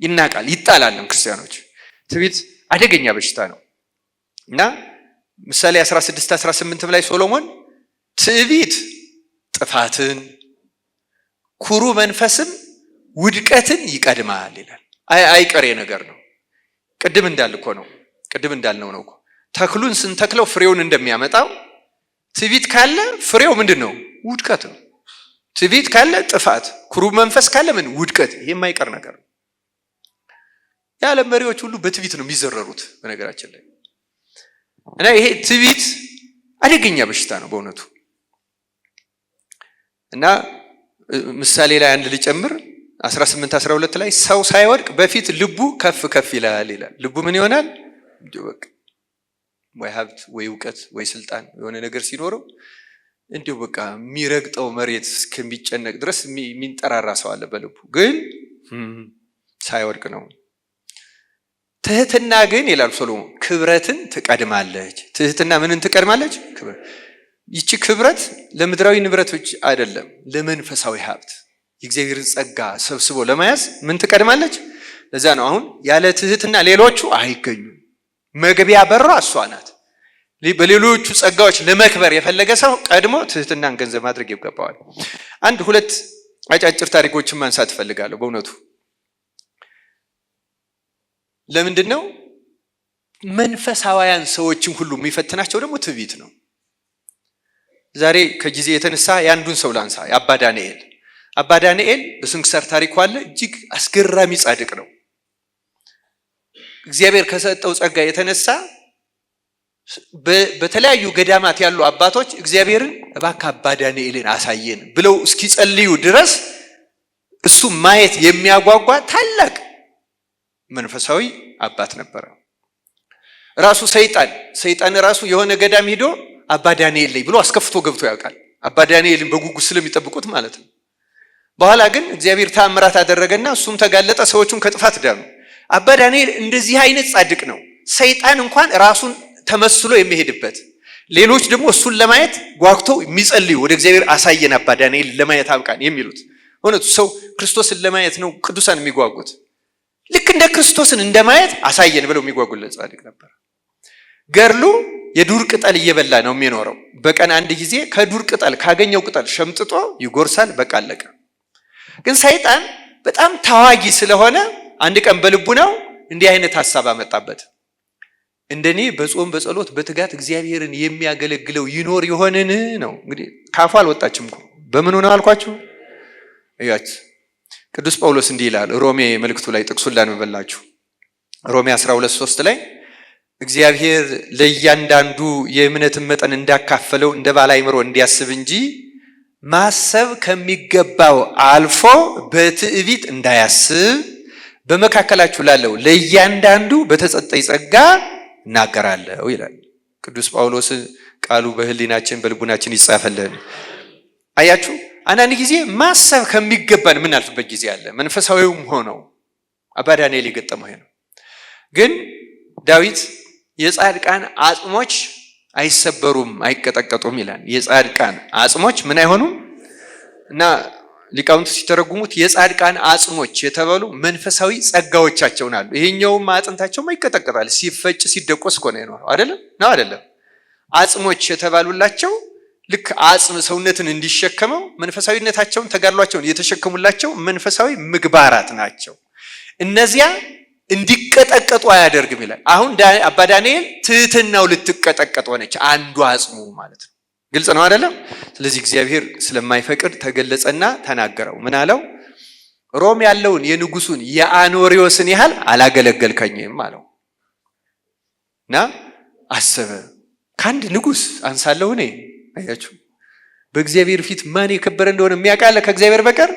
ይናቃል፣ ይጣላልም። ክርስቲያኖች ትዕቢት አደገኛ በሽታ ነው እና ምሳሌ 16-18 ላይ ሶሎሞን ትዕቢት ጥፋትን፣ ኩሩ መንፈስም ውድቀትን ይቀድማል ይላል። አይቀሬ ነገር ነው። ቅድም እንዳልነው ነው እኮ ተክሉን ስንተክለው ፍሬውን እንደሚያመጣው ትዕቢት ካለ ፍሬው ምንድን ነው? ውድቀት ነው። ትዕቢት ካለ ጥፋት፣ ኩሩ መንፈስ ካለ ምን? ውድቀት። ይሄ የማይቀር ነገር ነው። የዓለም መሪዎች ሁሉ በትዕቢት ነው የሚዘረሩት በነገራችን ላይ እና ይሄ ትዕቢት አደገኛ በሽታ ነው በእውነቱ። እና ምሳሌ ላይ አንድ ልጨምር 18:12 ላይ ሰው ሳይወድቅ በፊት ልቡ ከፍ ከፍ ይላል ይላል። ልቡ ምን ይሆናል? በቃ ወይ ሀብት ወይ እውቀት ወይ ስልጣን የሆነ ነገር ሲኖረው እንዲሁ በቃ የሚረግጠው መሬት እስከሚጨነቅ ድረስ የሚንጠራራ ሰው አለ በልቡ፣ ግን ሳይወድቅ ነው። ትህትና ግን ይላል ሰሎሞን ክብረትን ትቀድማለች። ትህትና ምንን ትቀድማለች? ክብረት። ይቺ ክብረት ለምድራዊ ንብረቶች አይደለም፣ ለመንፈሳዊ ሀብት የእግዚአብሔርን ጸጋ ሰብስቦ ለመያዝ ምን ትቀድማለች? ለዛ ነው አሁን ያለ ትህትና ሌሎቹ አይገኙም። መግቢያ በሯ እሷ ናት። በሌሎቹ ጸጋዎች ለመክበር የፈለገ ሰው ቀድሞ ትህትናን ገንዘብ ማድረግ ይገባዋል። አንድ ሁለት አጫጭር ታሪኮችን ማንሳት እፈልጋለሁ። በእውነቱ ለምንድን ነው መንፈሳውያን ሰዎችን ሁሉ የሚፈትናቸው? ደግሞ ትዕቢት ነው። ዛሬ ከጊዜ የተነሳ የአንዱን ሰው ላንሳ። የአባ ዳንኤል አባ ዳንኤል በስንክሳር ታሪኩ አለ። እጅግ አስገራሚ ጻድቅ ነው። እግዚአብሔር ከሰጠው ጸጋ የተነሳ በተለያዩ ገዳማት ያሉ አባቶች እግዚአብሔርን እባክህ አባ ዳንኤልን አሳየን ብለው እስኪጸልዩ ድረስ እሱ ማየት የሚያጓጓ ታላቅ መንፈሳዊ አባት ነበረ። ራሱ ሰይጣን ራሱ የሆነ ገዳም ሄዶ አባ ዳንኤል ላይ ብሎ አስከፍቶ ገብቶ ያውቃል። አባ ዳንኤልን በጉጉት ስለሚጠብቁት ማለት ነው። በኋላ ግን እግዚአብሔር ተአምራት አደረገና እሱም ተጋለጠ፣ ሰዎቹም ከጥፋት ዳኑ። አባ ዳንኤል እንደዚህ አይነት ጻድቅ ነው። ሰይጣን እንኳን ራሱን ተመስሎ የሚሄድበት፣ ሌሎች ደግሞ እሱን ለማየት ጓጉተው የሚጸልዩ ወደ እግዚአብሔር አሳየን አባ ዳንኤል ለማየት አብቃን የሚሉት። እውነቱ ሰው ክርስቶስን ለማየት ነው ቅዱሳን የሚጓጉት። ልክ እንደ ክርስቶስን እንደማየት አሳየን ብለው የሚጓጉለት ጻድቅ ነበር። ገርሉ የዱር ቅጠል እየበላ ነው የሚኖረው። በቀን አንድ ጊዜ ከዱር ቅጠል ካገኘው ቅጠል ሸምጥጦ ይጎርሳል። በቃ አለቀ። ግን ሰይጣን በጣም ታዋጊ ስለሆነ አንድ ቀን በልቡ ነው እንዲህ አይነት ሐሳብ አመጣበት። እንደኔ በጾም በጸሎት በትጋት እግዚአብሔርን የሚያገለግለው ይኖር ይሆንን ነው። እንግዲህ ካፉ አልወጣችም እኮ በምን ነው አልኳችሁ? እያች ቅዱስ ጳውሎስ እንዲህ ይላል ሮሜ መልእክቱ ላይ ጥቅሱን ላንብበላችሁ። ሮሜ 12:3 ላይ እግዚአብሔር ለእያንዳንዱ የእምነትን መጠን እንዳካፈለው እንደ ባለ አእምሮ እንዲያስብ እንጂ ማሰብ ከሚገባው አልፎ በትዕቢት እንዳያስብ በመካከላችሁ ላለው ለእያንዳንዱ በተሰጠኝ ጸጋ እናገራለሁ ይላል ቅዱስ ጳውሎስ። ቃሉ በህሊናችን በልቡናችን ይጻፈልን። አያችሁ፣ አንዳንድ ጊዜ ማሰብ ከሚገባን የምናልፍበት ጊዜ አለ። መንፈሳዊውም ሆነው አባ ዳንኤል የገጠመው ነው። ግን ዳዊት የጻድቃን አጽሞች አይሰበሩም አይቀጠቀጡም ይላል። የጻድቃን አጽሞች ምን አይሆኑም እና ሊቃውንቱ ሲተረጉሙት የጻድቃን አጽሞች የተባሉ መንፈሳዊ ጸጋዎቻቸውን አሉ። ይሄኛውም አጥንታቸውም ይቀጠቀጣል ሲፈጭ ሲደቆስ እኮ ነው የኖረው አይደለም ነው አይደለም። አጽሞች የተባሉላቸው ልክ አጽም ሰውነትን እንዲሸከመው መንፈሳዊነታቸውን ተጋድሏቸውን የተሸከሙላቸው መንፈሳዊ ምግባራት ናቸው። እነዚያ እንዲቀጠቀጡ አያደርግም ይላል። አሁን አባ ዳንኤል ትህትናው ልትቀጠቀጥ ሆነች፣ አንዱ አጽሙ ማለት ነው። ግልጽ ነው አይደለም? ስለዚህ እግዚአብሔር ስለማይፈቅድ ተገለጸና ተናገረው። ምን አለው? ሮም ያለውን የንጉሱን የአኖሪዎስን ያህል አላገለገልከኝም አለው። እና አሰበ፣ ከአንድ ንጉስ አንሳለሁ እኔ? አያችሁ፣ በእግዚአብሔር ፊት ማን የከበረ እንደሆነ የሚያውቃለ ከእግዚአብሔር በቀር?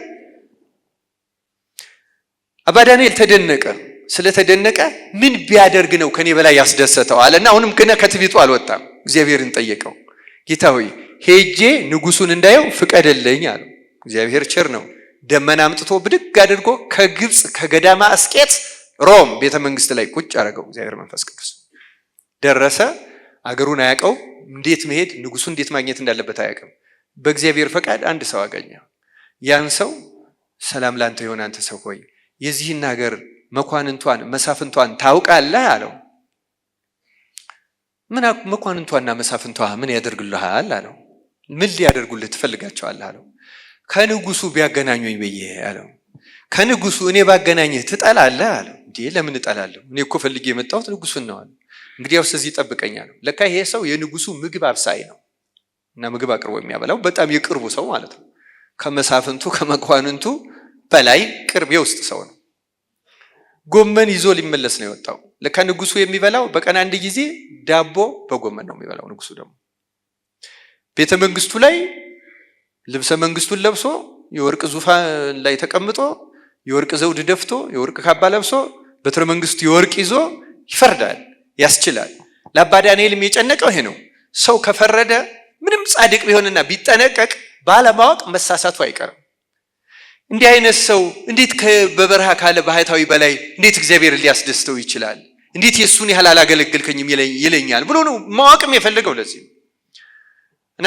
አባ ዳንኤል ተደነቀ። ስለተደነቀ ምን ቢያደርግ ነው ከኔ በላይ ያስደሰተው አለና አሁንም ገና ከትዕቢቱ አልወጣም። እግዚአብሔርን ጠየቀው። ጌታ ሆይ ሄጄ ንጉሱን እንዳየው ፍቀድልኝ አለው። እግዚአብሔር ቸር ነው። ደመና አምጥቶ ብድግ አድርጎ ከግብጽ ከገዳማ አስቄት ሮም ቤተ መንግስት ላይ ቁጭ አደረገው። እግዚአብሔር መንፈስ ቅዱስ ደረሰ። አገሩን አያውቀው፣ እንዴት መሄድ ንጉሱ እንዴት ማግኘት እንዳለበት አያውቅም። በእግዚአብሔር ፈቃድ አንድ ሰው አገኘ። ያን ሰው ሰላም ላንተ ይሁን አንተ ሰው ሆይ የዚህን ሀገር መኳንንቷን መሳፍንቷን ታውቃለህ አለው። ምን መኳንንቷና መሳፍንቷ ምን ያደርጉልሃል አለው። ምን ሊያደርጉልህ ትፈልጋቸዋለህ አለው። ከንጉሱ ቢያገናኙኝ ብዬ አለው። ከንጉሱ እኔ ባገናኝህ ትጠላለህ አለው። እንዴ ለምን እጠላለሁ? እኔ እኮ ፈልጌ የመጣሁት ንጉሱን ነው አለ። እንግዲያውስ እዚህ ይጠብቀኛል። ለካ ይሄ ሰው የንጉሱ ምግብ አብሳይ ነው እና ምግብ አቅርቦ የሚያበላው በጣም የቅርቡ ሰው ማለት ነው። ከመሳፍንቱ ከመኳንንቱ በላይ ቅርብ የውስጥ ሰው ነው። ጎመን ይዞ ሊመለስ ነው የወጣው። ለካ ንጉሱ የሚበላው በቀን አንድ ጊዜ ዳቦ በጎመን ነው የሚበላው። ንጉሱ ደግሞ ቤተ መንግስቱ ላይ ልብሰ መንግስቱን ለብሶ የወርቅ ዙፋን ላይ ተቀምጦ የወርቅ ዘውድ ደፍቶ የወርቅ ካባ ለብሶ በትረ መንግስቱ የወርቅ ይዞ ይፈርዳል፣ ያስችላል። ለአባ ዳንኤልም የጨነቀው ይሄ ነው። ሰው ከፈረደ ምንም ጻድቅ ቢሆንና ቢጠነቀቅ ባለማወቅ መሳሳቱ አይቀርም። እንዲህ አይነት ሰው እንዴት በበረሃ ካለ ባህታዊ በላይ እንዴት እግዚአብሔር ሊያስደስተው ይችላል? እንዴት የሱን ያህል አላገለገልከኝም ይለኛል ብሎ ነው ማወቅም የፈለገው ለዚህ። እና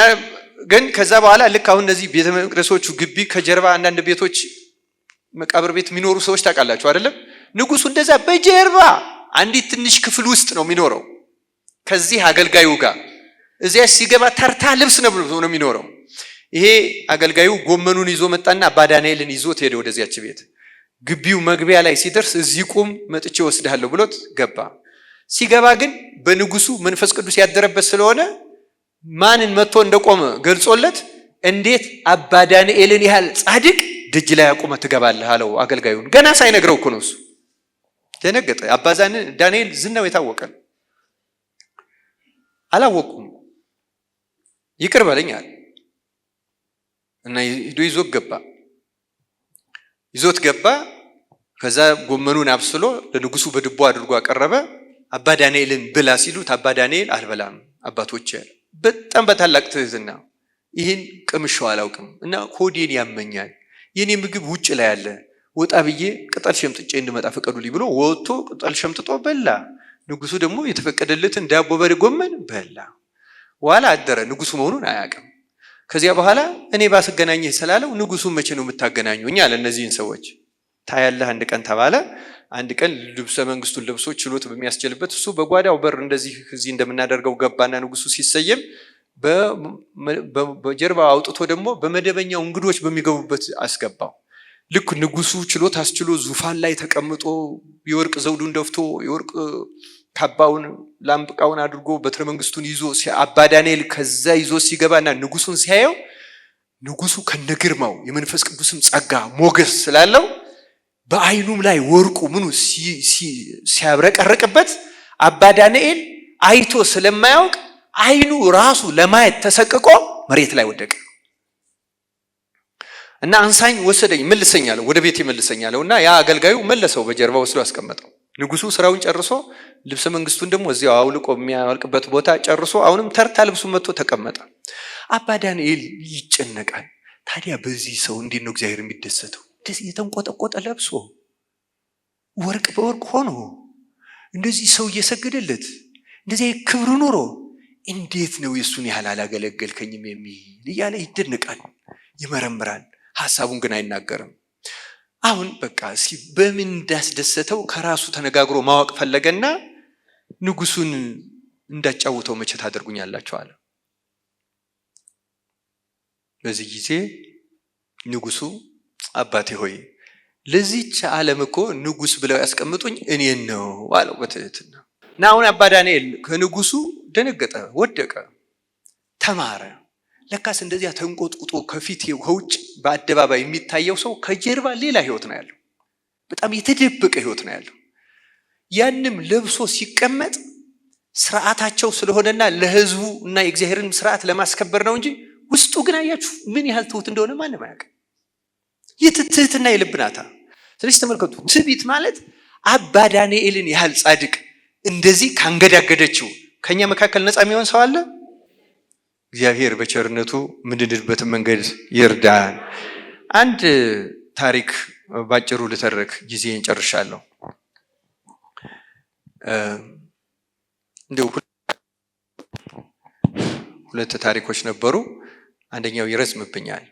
ግን ከዛ በኋላ ልክ አሁን እነዚህ ቤተ መቅደሶቹ ግቢ ከጀርባ አንዳንድ ቤቶች መቃብር ቤት የሚኖሩ ሰዎች ታውቃላችሁ አይደለም? ንጉሱ እንደዛ በጀርባ አንዲት ትንሽ ክፍል ውስጥ ነው የሚኖረው ከዚህ አገልጋዩ ጋር። እዚያ ሲገባ ተርታ ልብስ ነው የሚኖረው። ይሄ አገልጋዩ ጎመኑን ይዞ መጣና አባ ዳንኤልን ይዞት ሄደ ወደዚያች ቤት። ግቢው መግቢያ ላይ ሲደርስ እዚህ ቁም መጥቼ ወስድሃለሁ ብሎት ገባ። ሲገባ ግን በንጉሱ መንፈስ ቅዱስ ያደረበት ስለሆነ ማንን መጥቶ እንደቆመ ገልጾለት እንዴት አባ ዳንኤልን ያህል ጻድቅ ደጅ ላይ አቁመ ትገባለህ አለው አገልጋዩን። ገና ሳይነግረው እኮ ነው እሱ ደነገጠ። አባ ዳንኤል ዝናው የታወቀ ነው። አላወቁም። ይቅር በለኛል እና ይዞት ገባ። ከዛ ጎመኑን አብስሎ ለንጉሱ በድቦ አድርጎ አቀረበ። አባ ዳንኤልን ብላ ሲሉት አባ ዳንኤል አልበላም አባቶች ያለ በጣም በታላቅ ትህትና ይህን ቅምሻው አላውቅም እና ሆዴን ያመኛል፣ የኔ ምግብ ውጭ ላይ አለ፣ ወጣ ብዬ ቅጠል ሸምጥጬ እንድመጣ ፈቀዱልኝ ብሎ ወጥቶ ቅጠል ሸምጥጦ በላ። ንጉሱ ደግሞ የተፈቀደለትን ዳቦ በጎመን በላ። ዋላ አደረ። ንጉሱ መሆኑን አያውቅም። ከዚያ በኋላ እኔ ባስገናኘህ ስላለው ንጉሱ መቼ ነው የምታገናኙኝ አለ እነዚህን ሰዎች። ታያለህ አንድ ቀን ተባለ። አንድ ቀን ልብሰ መንግስቱን ለብሶ ችሎት በሚያስችልበት እሱ በጓዳው በር እንደዚህ እዚህ እንደምናደርገው ገባና ንጉሱ ሲሰየም በጀርባ አውጥቶ ደግሞ በመደበኛው እንግዶች በሚገቡበት አስገባው። ልክ ንጉሱ ችሎት አስችሎ ዙፋን ላይ ተቀምጦ የወርቅ ዘውዱን ደፍቶ የወርቅ ካባውን ላምብቃውን አድርጎ በትረ መንግስቱን ይዞ አባ ዳንኤል ከዛ ይዞ ሲገባና ንጉሱን ሲያየው ንጉሱ ከነግርማው የመንፈስ ቅዱስም ጸጋ ሞገስ ስላለው በአይኑም ላይ ወርቁ ምኑ ሲያብረቀርቅበት አባ ዳንኤል አይቶ ስለማያውቅ አይኑ ራሱ ለማየት ተሰቅቆ መሬት ላይ ወደቀ እና አንሳኝ ወሰደኝ መልሰኛለሁ ወደ ቤቴ መልሰኛለሁ እና ያ አገልጋዩ መለሰው በጀርባ ወስዶ አስቀመጠው። ንጉሱ ስራውን ጨርሶ ልብሰ መንግስቱን ደግሞ እዚያው አውልቆ የሚያወልቅበት ቦታ ጨርሶ አሁንም ተርታ ልብሱን መጥቶ ተቀመጠ። አባ ዳንኤል ይጨነቃል። ታዲያ በዚህ ሰው እንዴት ነው እግዚአብሔር የሚደሰተው? እንደዚህ የተንቆጠቆጠ ለብሶ ወርቅ በወርቅ ሆኖ እንደዚህ ሰው እየሰገደለት እንደዚህ ክብር ኑሮ እንዴት ነው የሱን ያህል አላገለገልከኝም የሚል እያለ ይደነቃል፣ ይመረምራል። ሐሳቡን ግን አይናገርም። አሁን በቃ እስኪ በምን እንዳስደሰተው ከራሱ ተነጋግሮ ማወቅ ፈለገና ንጉሱን እንዳጫውተው መቼ ታደርጉኛላችሁ አለ። በዚህ ጊዜ ንጉሱ አባቴ ሆይ ለዚህች ዓለም እኮ ንጉስ ብለው ያስቀምጡኝ እኔን ነው አለው በትህትና። እና አሁን አባ ዳንኤል ከንጉሱ ደነገጠ፣ ወደቀ፣ ተማረ። ለካስ እንደዚያ ተንቆጥቁጦ ከፊት ከውጭ በአደባባይ የሚታየው ሰው ከጀርባ ሌላ ህይወት ነው ያለው፣ በጣም የተደበቀ ህይወት ነው ያለው። ያንም ለብሶ ሲቀመጥ ስርዓታቸው ስለሆነና ለህዝቡ እና የእግዚአብሔርን ስርዓት ለማስከበር ነው እንጂ ውስጡ ግን አያችሁ ምን ያህል ትሁት እንደሆነ ማንም አያውቅም። የትህትና የልብናታ። ስለዚህ ተመልከቱ፣ ትዕቢት ማለት አባ ዳንኤልን ያህል ጻድቅ እንደዚህ ካንገዳገደችው ከኛ መካከል ነፃ የሚሆን ሰው አለ? እግዚአብሔር በቸርነቱ ምንድንበትን መንገድ ይርዳን። አንድ ታሪክ ባጭሩ ልተርክ፣ ጊዜን ጨርሻለሁ። እንደው ሁለት ታሪኮች ነበሩ። አንደኛው ይረዝምብኛል፣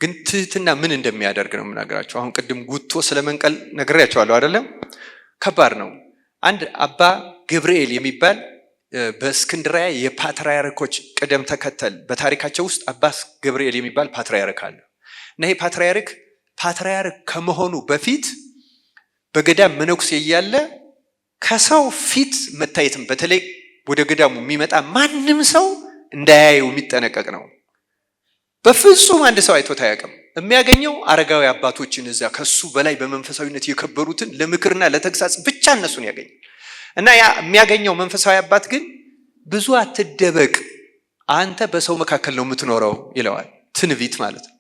ግን ትህትና ምን እንደሚያደርግ ነው የምናገራቸው። አሁን ቅድም ጉቶ ስለመንቀል ነግሬያቸዋለሁ አይደለም? ከባድ ነው። አንድ አባ ገብርኤል የሚባል በእስክንድርያ የፓትርያርኮች ቅደም ተከተል በታሪካቸው ውስጥ አባ ገብርኤል የሚባል ፓትርያርክ አለ እና ይሄ ፓትርያርክ ከመሆኑ በፊት በገዳም መነኩሴ እያለ ከሰው ፊት መታየትም በተለይ ወደ ገዳሙ የሚመጣ ማንም ሰው እንዳያየው የሚጠነቀቅ ነው። በፍጹም አንድ ሰው አይቶት አያውቅም። የሚያገኘው አረጋዊ አባቶችን እዛ ከሱ በላይ በመንፈሳዊነት የከበሩትን ለምክርና ለተግሳጽ ብቻ እነሱን ያገኛል። እና ያ የሚያገኘው መንፈሳዊ አባት ግን ብዙ አትደበቅ፣ አንተ በሰው መካከል ነው የምትኖረው ይለዋል። ትንቢት ማለት ነው።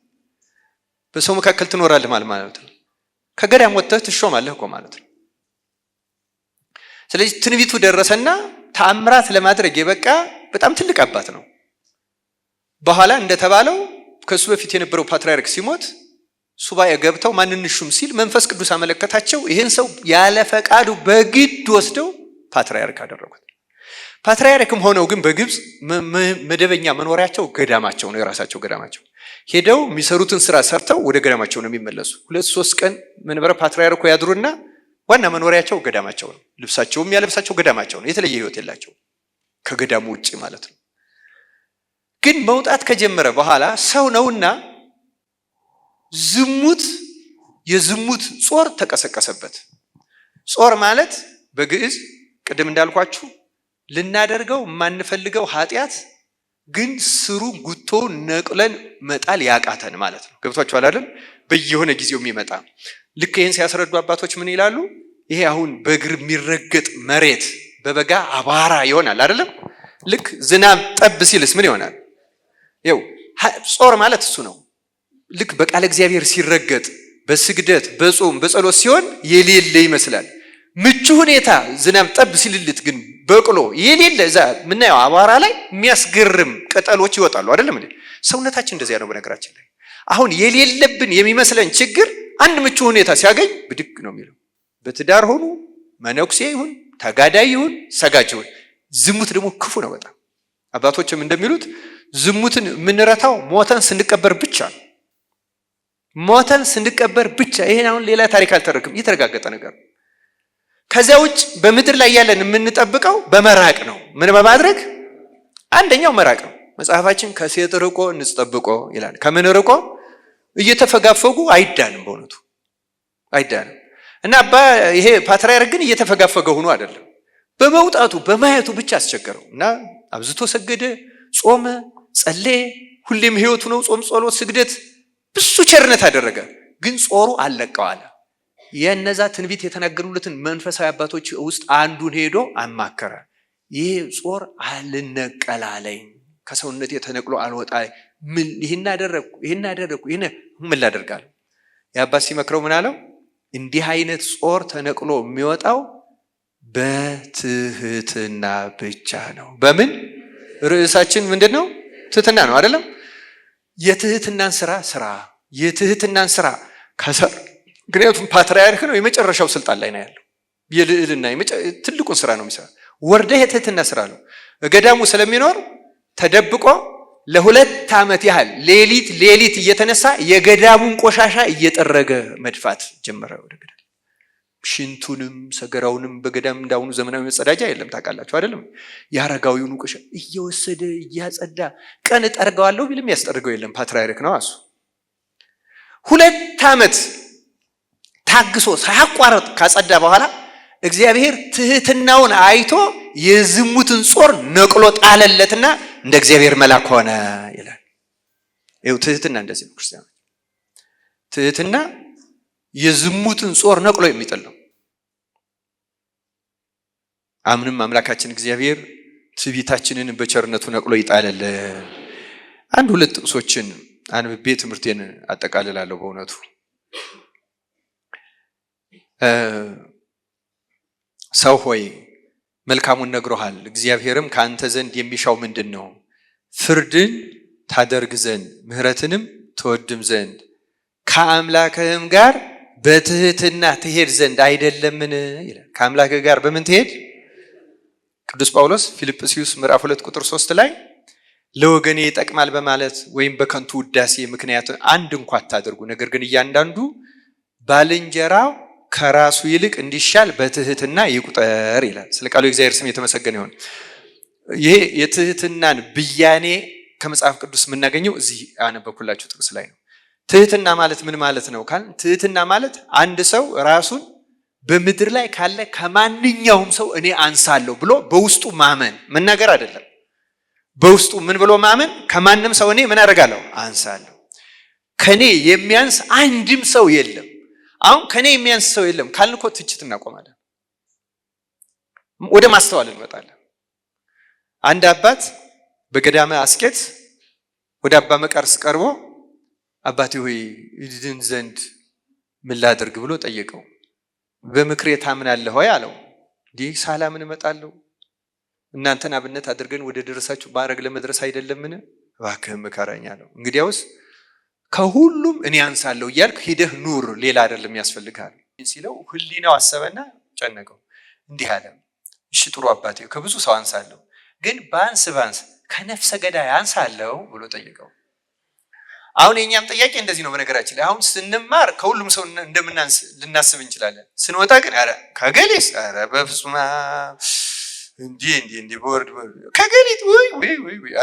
በሰው መካከል ትኖራለህ ማለት ነው። ከገዳም ወጥተህ ትሾማለህ እኮ ማለት ነው። ስለዚህ ትንቢቱ ደረሰና ተአምራት ለማድረግ የበቃ በጣም ትልቅ አባት ነው። በኋላ እንደተባለው ከሱ በፊት የነበረው ፓትርያርክ ሲሞት ሱባኤ ገብተው ማንንሹም ሲል መንፈስ ቅዱስ አመለከታቸው። ይሄን ሰው ያለ ፈቃዱ በግድ ወስደው ፓትርያርክ አደረጉት። ፓትርያርክም ሆነው ግን በግብጽ መደበኛ መኖሪያቸው ገዳማቸው ነው፣ የራሳቸው ገዳማቸው። ሄደው የሚሰሩትን ስራ ሰርተው ወደ ገዳማቸው ነው የሚመለሱ። 2-3 ቀን መንበረ ፓትርያርኩ ያድሩና ዋና መኖሪያቸው ገዳማቸው ነው። ልብሳቸውም ያለብሳቸው ገዳማቸው ነው። የተለየ ህይወት የላቸው ከገዳሙ ውጪ ማለት ነው። ግን መውጣት ከጀመረ በኋላ ሰው ነውና የዝሙት ጾር ተቀሰቀሰበት። ጾር ማለት በግዕዝ ቅድም እንዳልኳችሁ ልናደርገው የማንፈልገው ኃጢአት ግን ስሩ ጉቶ ነቅለን መጣል ያቃተን ማለት ነው። ገብቷችኋል አይደል? በየሆነ ጊዜው የሚመጣ ልክ ይሄን ሲያስረዱ አባቶች ምን ይላሉ? ይሄ አሁን በእግር የሚረገጥ መሬት በበጋ አቧራ ይሆናል አይደለም? ልክ ዝናብ ጠብ ሲልስ ምን ይሆናል? ይኸው ጾር ማለት እሱ ነው። ልክ በቃለ እግዚአብሔር ሲረገጥ በስግደት በጾም በጸሎት ሲሆን የሌለ ይመስላል። ምቹ ሁኔታ ዝናብ ጠብ ሲልልት ግን በቅሎ የሌለ እዛ ምናየው አቧራ ላይ የሚያስገርም ቅጠሎች ይወጣሉ አይደለም እንዴ? ሰውነታችን እንደዚያ ነው። በነገራችን ላይ አሁን የሌለብን የሚመስለን ችግር አንድ ምቹ ሁኔታ ሲያገኝ ብድግ ነው የሚለው። በትዳር ሆኑ መነኩሴ ይሁን ተጋዳይ ይሁን ሰጋጅ ይሁን፣ ዝሙት ደግሞ ክፉ ነው በጣም። አባቶችም እንደሚሉት ዝሙትን የምንረታው ሞተን ስንቀበር ብቻ ነው። ሞተን ስንቀበር ብቻ። ይሄን አሁን ሌላ ታሪክ አልተረክም፣ የተረጋገጠ ነገር ነው። ከዚያ ውጭ በምድር ላይ ያለን የምንጠብቀው በመራቅ ነው። ምን በማድረግ? አንደኛው መራቅ ነው። መጽሐፋችን ከሴት ርቆ እንጽጠብቆ ይላል። ከምን ርቆ? እየተፈጋፈጉ አይዳንም፣ በእውነቱ አይዳንም። እና ይሄ ፓትርያርክ ግን እየተፈጋፈገ ሆኖ አይደለም፣ በመውጣቱ በማየቱ ብቻ አስቸገረው እና አብዝቶ ሰገደ፣ ጾመ፣ ጸለየ። ሁሌም ህይወቱ ነው ጾም፣ ጸሎት፣ ስግደት። ብዙ ቸርነት አደረገ። ግን ጾሩ አልለቀው አለ። የነዛ ትንቢት የተናገሩለትን መንፈሳዊ አባቶች ውስጥ አንዱን ሄዶ አማከረ። ይሄ ጾር አልነቀላለኝ፣ ከሰውነት የተነቅሎ አልወጣ፣ ምን ይሄን አደረኩ ምን ላደርጋለሁ? የአባት ሲመክረው ምን አለው? እንዲህ አይነት ጾር ተነቅሎ የሚወጣው በትህትና ብቻ ነው። በምን? ርዕሳችን ምንድነው? ትህትና ነው አይደለም? የትህትናን ስራ ከሰር ምክንያቱም ፓትርያርክ ነው፣ የመጨረሻው ስልጣን ላይ ነው ያለው። የልዕልና ትልቁን ስራ ነው የሚሰራ። ወርደህ የትህትና ስራ ነው። ገዳሙ ስለሚኖር ተደብቆ ለ2 ዓመት ያህል ሌሊት እየተነሳ የገዳሙን ቆሻሻ እየጠረገ መድፋት ጀመረ ወደ ገዳም። ሽንቱንም ሰገራውንም በገዳም እንዳሁኑ ዘመናዊ መጸዳጃ የለም ታውቃላችሁ አይደለም? የአረጋዊውን ቆሻሻ እየወሰደ እያጸዳ ቀን ጠርገዋለሁ ቢልም ያስጠርገው የለም። ፓትርያርክ ነው እሱ። 2 ዓመት ታግሶ ሳያቋርጥ ካጸዳ በኋላ እግዚአብሔር ትህትናውን አይቶ የዝሙትን ጾር ነቅሎ ጣለለትና እንደ እግዚአብሔር መልአክ ሆነ ይላል። ይኸው ትህትና እንደዚህ ነው ክርስቲያኖች። ትህትና የዝሙትን ጾር ነቅሎ የሚጥል ነው። አምንም አምላካችን እግዚአብሔር ትዕቢታችንን በቸርነቱ ነቅሎ ይጣለልን። 1-2 ጥቅሶችን አንብቤ ትምህርቴን አጠቃልላለሁ። በእውነቱ ሰው ሆይ መልካሙን ነግሮሃል፣ እግዚአብሔርም ከአንተ ዘንድ የሚሻው ምንድን ነው? ፍርድን ታደርግ ዘንድ ምሕረትንም ትወድም ዘንድ ከአምላክህም ጋር በትህትና ትሄድ ዘንድ አይደለምን ይላል። ከአምላክህ ጋር በምን ትሄድ? ቅዱስ ጳውሎስ ፊልጵስዩስ ምዕራፍ 2:3 ላይ ለወገኔ ይጠቅማል በማለት ወይም በከንቱ ውዳሴ ምክንያት አንድ እንኳን አታደርጉ፣ ነገር ግን እያንዳንዱ ባልንጀራው ከራሱ ይልቅ እንዲሻል በትህትና ይቁጠር ይላል። ስለ ቃሉ የእግዚአብሔር ስም የተመሰገነ ይሁን። ይሄ የትህትናን ብያኔ ከመጽሐፍ ቅዱስ የምናገኘው እዚህ ያነበብኩላችሁ ጥቅስ ላይ ነው። ትህትና ማለት ምን ማለት ነው ካል፣ ትህትና ማለት አንድ ሰው ራሱን በምድር ላይ ካለ ከማንኛውም ሰው እኔ አንሳለሁ ብሎ በውስጡ ማመን መናገር አይደለም። በውስጡ ምን ብሎ ማመን? ከማንም ሰው እኔ ምን አደርጋለሁ? አንሳለሁ። ከኔ የሚያንስ አንድም ሰው የለም። አሁን ከኔ የሚያንስ ሰው የለም ካልን እኮ ትችት እናቆማለን፣ ወደ ማስተዋል እንመጣለን። አንድ አባት በገዳመ አስኬት ወደ አባ መቃርስ ቀርቦ አባቴ ሆይ ይድን ዘንድ ምን ላድርግ ብሎ ጠየቀው። በምክሬ ታምናለህ ሆይ አለው። እንዲህ ሳላምን እመጣለሁ? እናንተን አብነት አድርገን ወደ ደረሳችሁ ማዕረግ ለመድረስ አይደለምን? እባክህ ምከረኝ አለው። እንግዲያውስ ከሁሉም እኔ አንሳለሁ እያልክ ሂደህ ኑር፣ ሌላ አይደለም ያስፈልጋል ሲለው ህሊናው አሰበና ጨነቀው። እንዲህ አለ፣ እሺ ጥሩ አባቴ፣ ከብዙ ሰው አንሳለሁ፣ ግን ባንስ ከነፍሰ ገዳይ አንሳለሁ ብሎ ጠየቀው። አሁን የኛም ጥያቄ እንደዚህ ነው። በነገራችን ላይ አሁን ስንማር ከሁሉም ሰው እንደምናንስ ልናስብ እንችላለን። ስንወጣ ግን አረ ከገሌስ አረ በፍጹም እንዲህ ቦርድ ከገሌት ወይ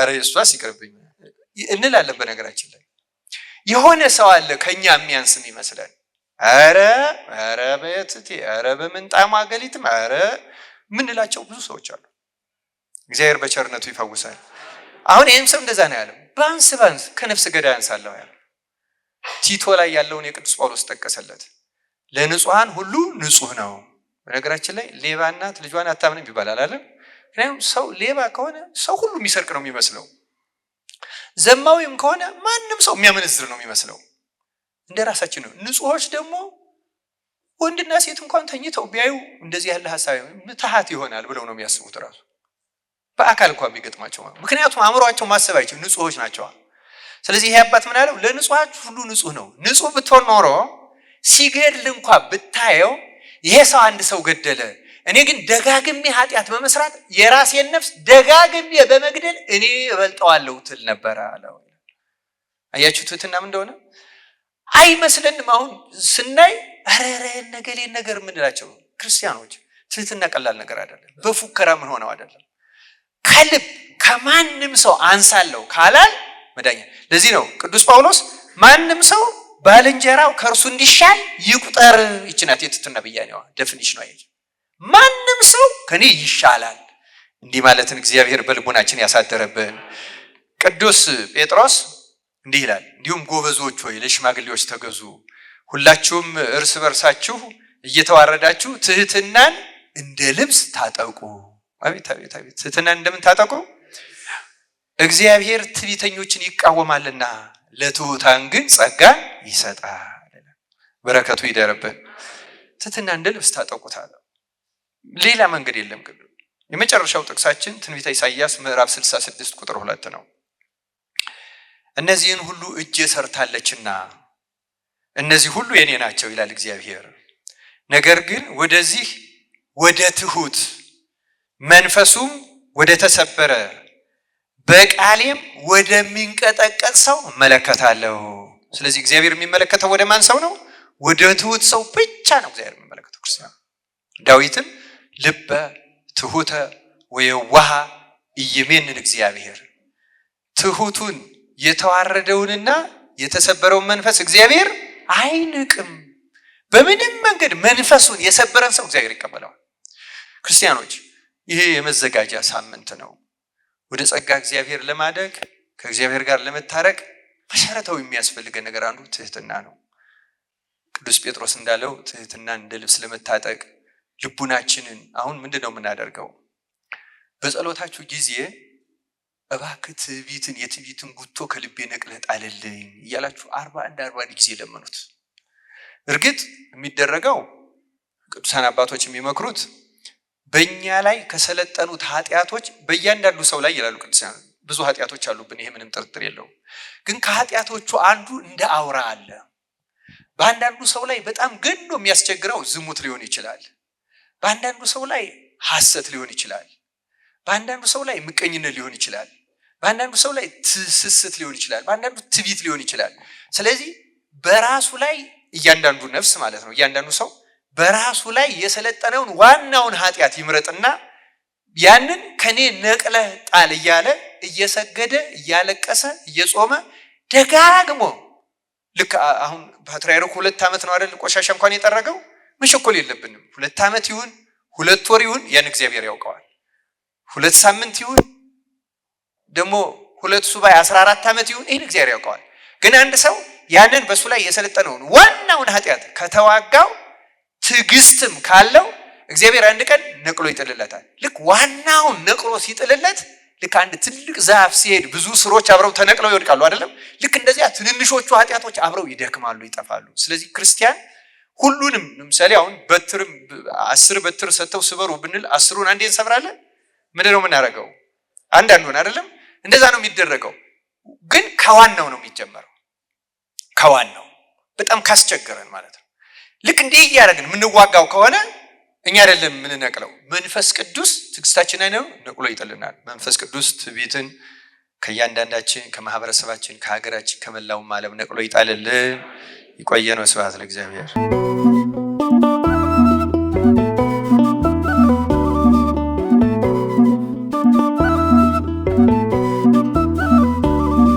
አረ እሷስ ይቅርብኝ እንላለን። በነገራችን ላይ የሆነ ሰው አለ ከኛ የሚያንስም ይመስላል። አረ በየትቴ አረ በምንጣማ ገሊትም አረ ምንላቸው ብዙ ሰዎች አሉ። እግዚአብሔር በቸርነቱ ይፈውሳል። አሁን ይህም ሰው እንደዛ ነው ያለው። ባንስ ከነፍስ ገዳይ አንሳለሁ ያለው። ቲቶ ላይ ያለውን የቅዱስ ጳውሎስ ጠቀሰለት። ለንጹሐን ሁሉ ንጹህ ነው። በነገራችን ላይ ሌባ እናት ልጇን አታምንም ይባላል አይደል? ምክንያቱም ሰው ሌባ ከሆነ ሰው ሁሉ የሚሰርቅ ነው የሚመስለው። ዘማዊም ከሆነ ማንም ሰው የሚያመነዝር ነው የሚመስለው። እንደ ራሳችን ነው። ንጹሆች ደግሞ ወንድና ሴት እንኳን ተኝተው ቢያዩ እንደዚህ ያለ ሐሳብ ምትሃት ይሆናል ብለው ነው የሚያስቡት ራሱ በአካል እንኳን ቢገጥማቸው። ምክንያቱም አእምሮአቸው ማሰብ አይችሉ ንጹሆች ናቸው። ስለዚህ ይሄ አባት ምን አለው? ለንጹሃችሁ ሁሉ ንጹህ ነው። ንጹህ ብትሆን ኖሮ ሲገድል እንኳን ብታየው ይሄ ሰው አንድ ሰው ገደለ፣ እኔ ግን ደጋግሜ ኃጢአት በመስራት የራሴን ነፍስ ደጋግሜ በመግደል እኔ እበልጠዋለሁ ትል ነበረ አለው። አያችሁ ትህትናም እንደሆነ አይመስለንም? አሁን ስናይ አረረ ነገሌን ነገር ምንላቸው ክርስቲያኖች ትህትና ቀላል ነገር አይደለም። በፉከራ ምን ሆነው አይደለም። ከልብ ከማንም ሰው አንሳለሁ ካላል መዳኛ። ለዚህ ነው ቅዱስ ጳውሎስ ማንም ሰው ባልንጀራው ከእርሱ እንዲሻል ይቁጠር። ይችናት የትህትና ብያኔዋ ዴፊኒሽን ነው። ማንም ሰው ከኔ ይሻላል። እንዲህ ማለትን እግዚአብሔር በልቦናችን ያሳደረብን። ቅዱስ ጴጥሮስ እንዲህ ይላል፣ እንዲሁም ጎበዞች ሆይ ለሽማግሌዎች ተገዙ፣ ሁላችሁም እርስ በርሳችሁ እየተዋረዳችሁ ትህትናን እንደ ልብስ ታጠቁ። አቤት አቤት አቤት! ትህትናን እንደምን ታጠቁ? እግዚአብሔር ትዕቢተኞችን ይቃወማልና ለትሑታን ግን ጸጋን ይሰጣል። በረከቱ ይደርብን። ትህትና እንደ ልብስ ታጠቁታል። ሌላ መንገድ የለም። የመጨረሻው ጥቅሳችን ትንቢተ ኢሳይያስ ምዕራፍ 66 ቁጥር 2 ነው። እነዚህን ሁሉ እጄ ሰርታለችና እነዚህ ሁሉ የኔ ናቸው ይላል እግዚአብሔር። ነገር ግን ወደዚህ ወደ ትሁት መንፈሱም ወደ ተሰበረ በቃሌም ወደሚንቀጠቀጥ ሰው እመለከታለሁ። ስለዚህ እግዚአብሔር የሚመለከተው ወደ ማን ሰው ነው? ወደ ትሁት ሰው ብቻ ነው እግዚአብሔር የሚመለከተው። ክርስቲያን ዳዊትም ልበ ትሁተ ወየዋሃ ኢይሜንን እግዚአብሔር፣ ትሁቱን የተዋረደውንና የተሰበረውን መንፈስ እግዚአብሔር አይንቅም። በምንም መንገድ መንፈሱን የሰበረን ሰው እግዚአብሔር ይቀበለዋል። ክርስቲያኖች ይሄ የመዘጋጃ ሳምንት ነው። ወደ ጸጋ እግዚአብሔር ለማደግ ከእግዚአብሔር ጋር ለመታረቅ መሰረታዊ የሚያስፈልገን ነገር አንዱ ትህትና ነው። ቅዱስ ጴጥሮስ እንዳለው ትህትናን እንደ ልብስ ለመታጠቅ ልቡናችንን አሁን ምንድነው የምናደርገው? በጸሎታችሁ ጊዜ እባክህ የትዕቢትን ጉቶ ከልቤ ነቅለህ ጣልልኝ እያላችሁ 41 ጊዜ ለመኑት። እርግጥ የሚደረገው ቅዱሳን አባቶች የሚመክሩት በእኛ ላይ ከሰለጠኑት ኃጢአቶች በእያንዳንዱ ሰው ላይ ይላሉ ቅዱሳን። ብዙ ኃጢአቶች አሉብን፣ ይሄ ምንም ጥርጥር የለውም። ግን ከኃጢአቶቹ አንዱ እንደ አውራ አለ። በአንዳንዱ ሰው ላይ በጣም ገኖ የሚያስቸግረው ዝሙት ሊሆን ይችላል። በአንዳንዱ ሰው ላይ ሐሰት ሊሆን ይችላል። በአንዳንዱ ሰው ላይ ምቀኝነት ሊሆን ይችላል። በአንዳንዱ ሰው ላይ ስስት ሊሆን ይችላል። በአንዳንዱ ትዕቢት ሊሆን ይችላል። ስለዚህ በራሱ ላይ እያንዳንዱ ነፍስ ማለት ነው፣ እያንዳንዱ ሰው በራሱ ላይ የሰለጠነውን ዋናውን ኃጢአት ይምረጥና ያንን ከኔ ነቅለህ ጣል እያለ እየሰገደ እያለቀሰ እየጾመ ደጋግሞ ልክ አሁን ፓትርያርኩ 2 ዓመት ነው አይደል ቆሻሻ እንኳን የጠረገው። መሸኮል የለብንም። 2 ዓመት ይሁን 2 ወር ይሁን ያን እግዚአብሔር ያውቀዋል። 2 ሳምንት ይሁን ደግሞ 2 ሱባኤ 14 ዓመት ይሁን ይሄን እግዚአብሔር ያውቀዋል። ግን አንድ ሰው ያንን በሱ ላይ የሰለጠነውን ዋናውን ኃጢአት ከተዋጋው ትዕግስትም ካለው እግዚአብሔር አንድ ቀን ነቅሎ ይጥልለታል። ልክ ዋናውን ነቅሎ ሲጥልለት ልክ አንድ ትልቅ ዛፍ ሲሄድ ብዙ ስሮች አብረው ተነቅለው ይወድቃሉ አይደለም? ልክ እንደዚያ ትንንሾቹ ኃጢአቶች አብረው ይደክማሉ፣ ይጠፋሉ። ስለዚህ ክርስቲያን ሁሉንም ለምሳሌ አሁን በትርም 10 በትር ሰጥተው ስበሩ ብንል 10ን አንዴ እንሰብራለን። ምንድነው የምናደርገው? አንዳንዱን አይደለም? እንደዛ ነው የሚደረገው። ግን ከዋናው ነው የሚጀመረው። ከዋናው በጣም ካስቸገረን ማለት ነው። ልክ እንዲህ እያደረግን የምንዋጋው ከሆነ እኛ አይደለም የምንነቅለው፣ መንፈስ ቅዱስ ትዕግስታችንን ነቅሎ ይጥልናል። መንፈስ ቅዱስ ትዕቢትን ከእያንዳንዳችን፣ ከማህበረሰባችን፣ ከሀገራችን፣ ከመላው ዓለም ነቅሎ ይጣልልን። ይቆየን። ስብሐት ለእግዚአብሔር።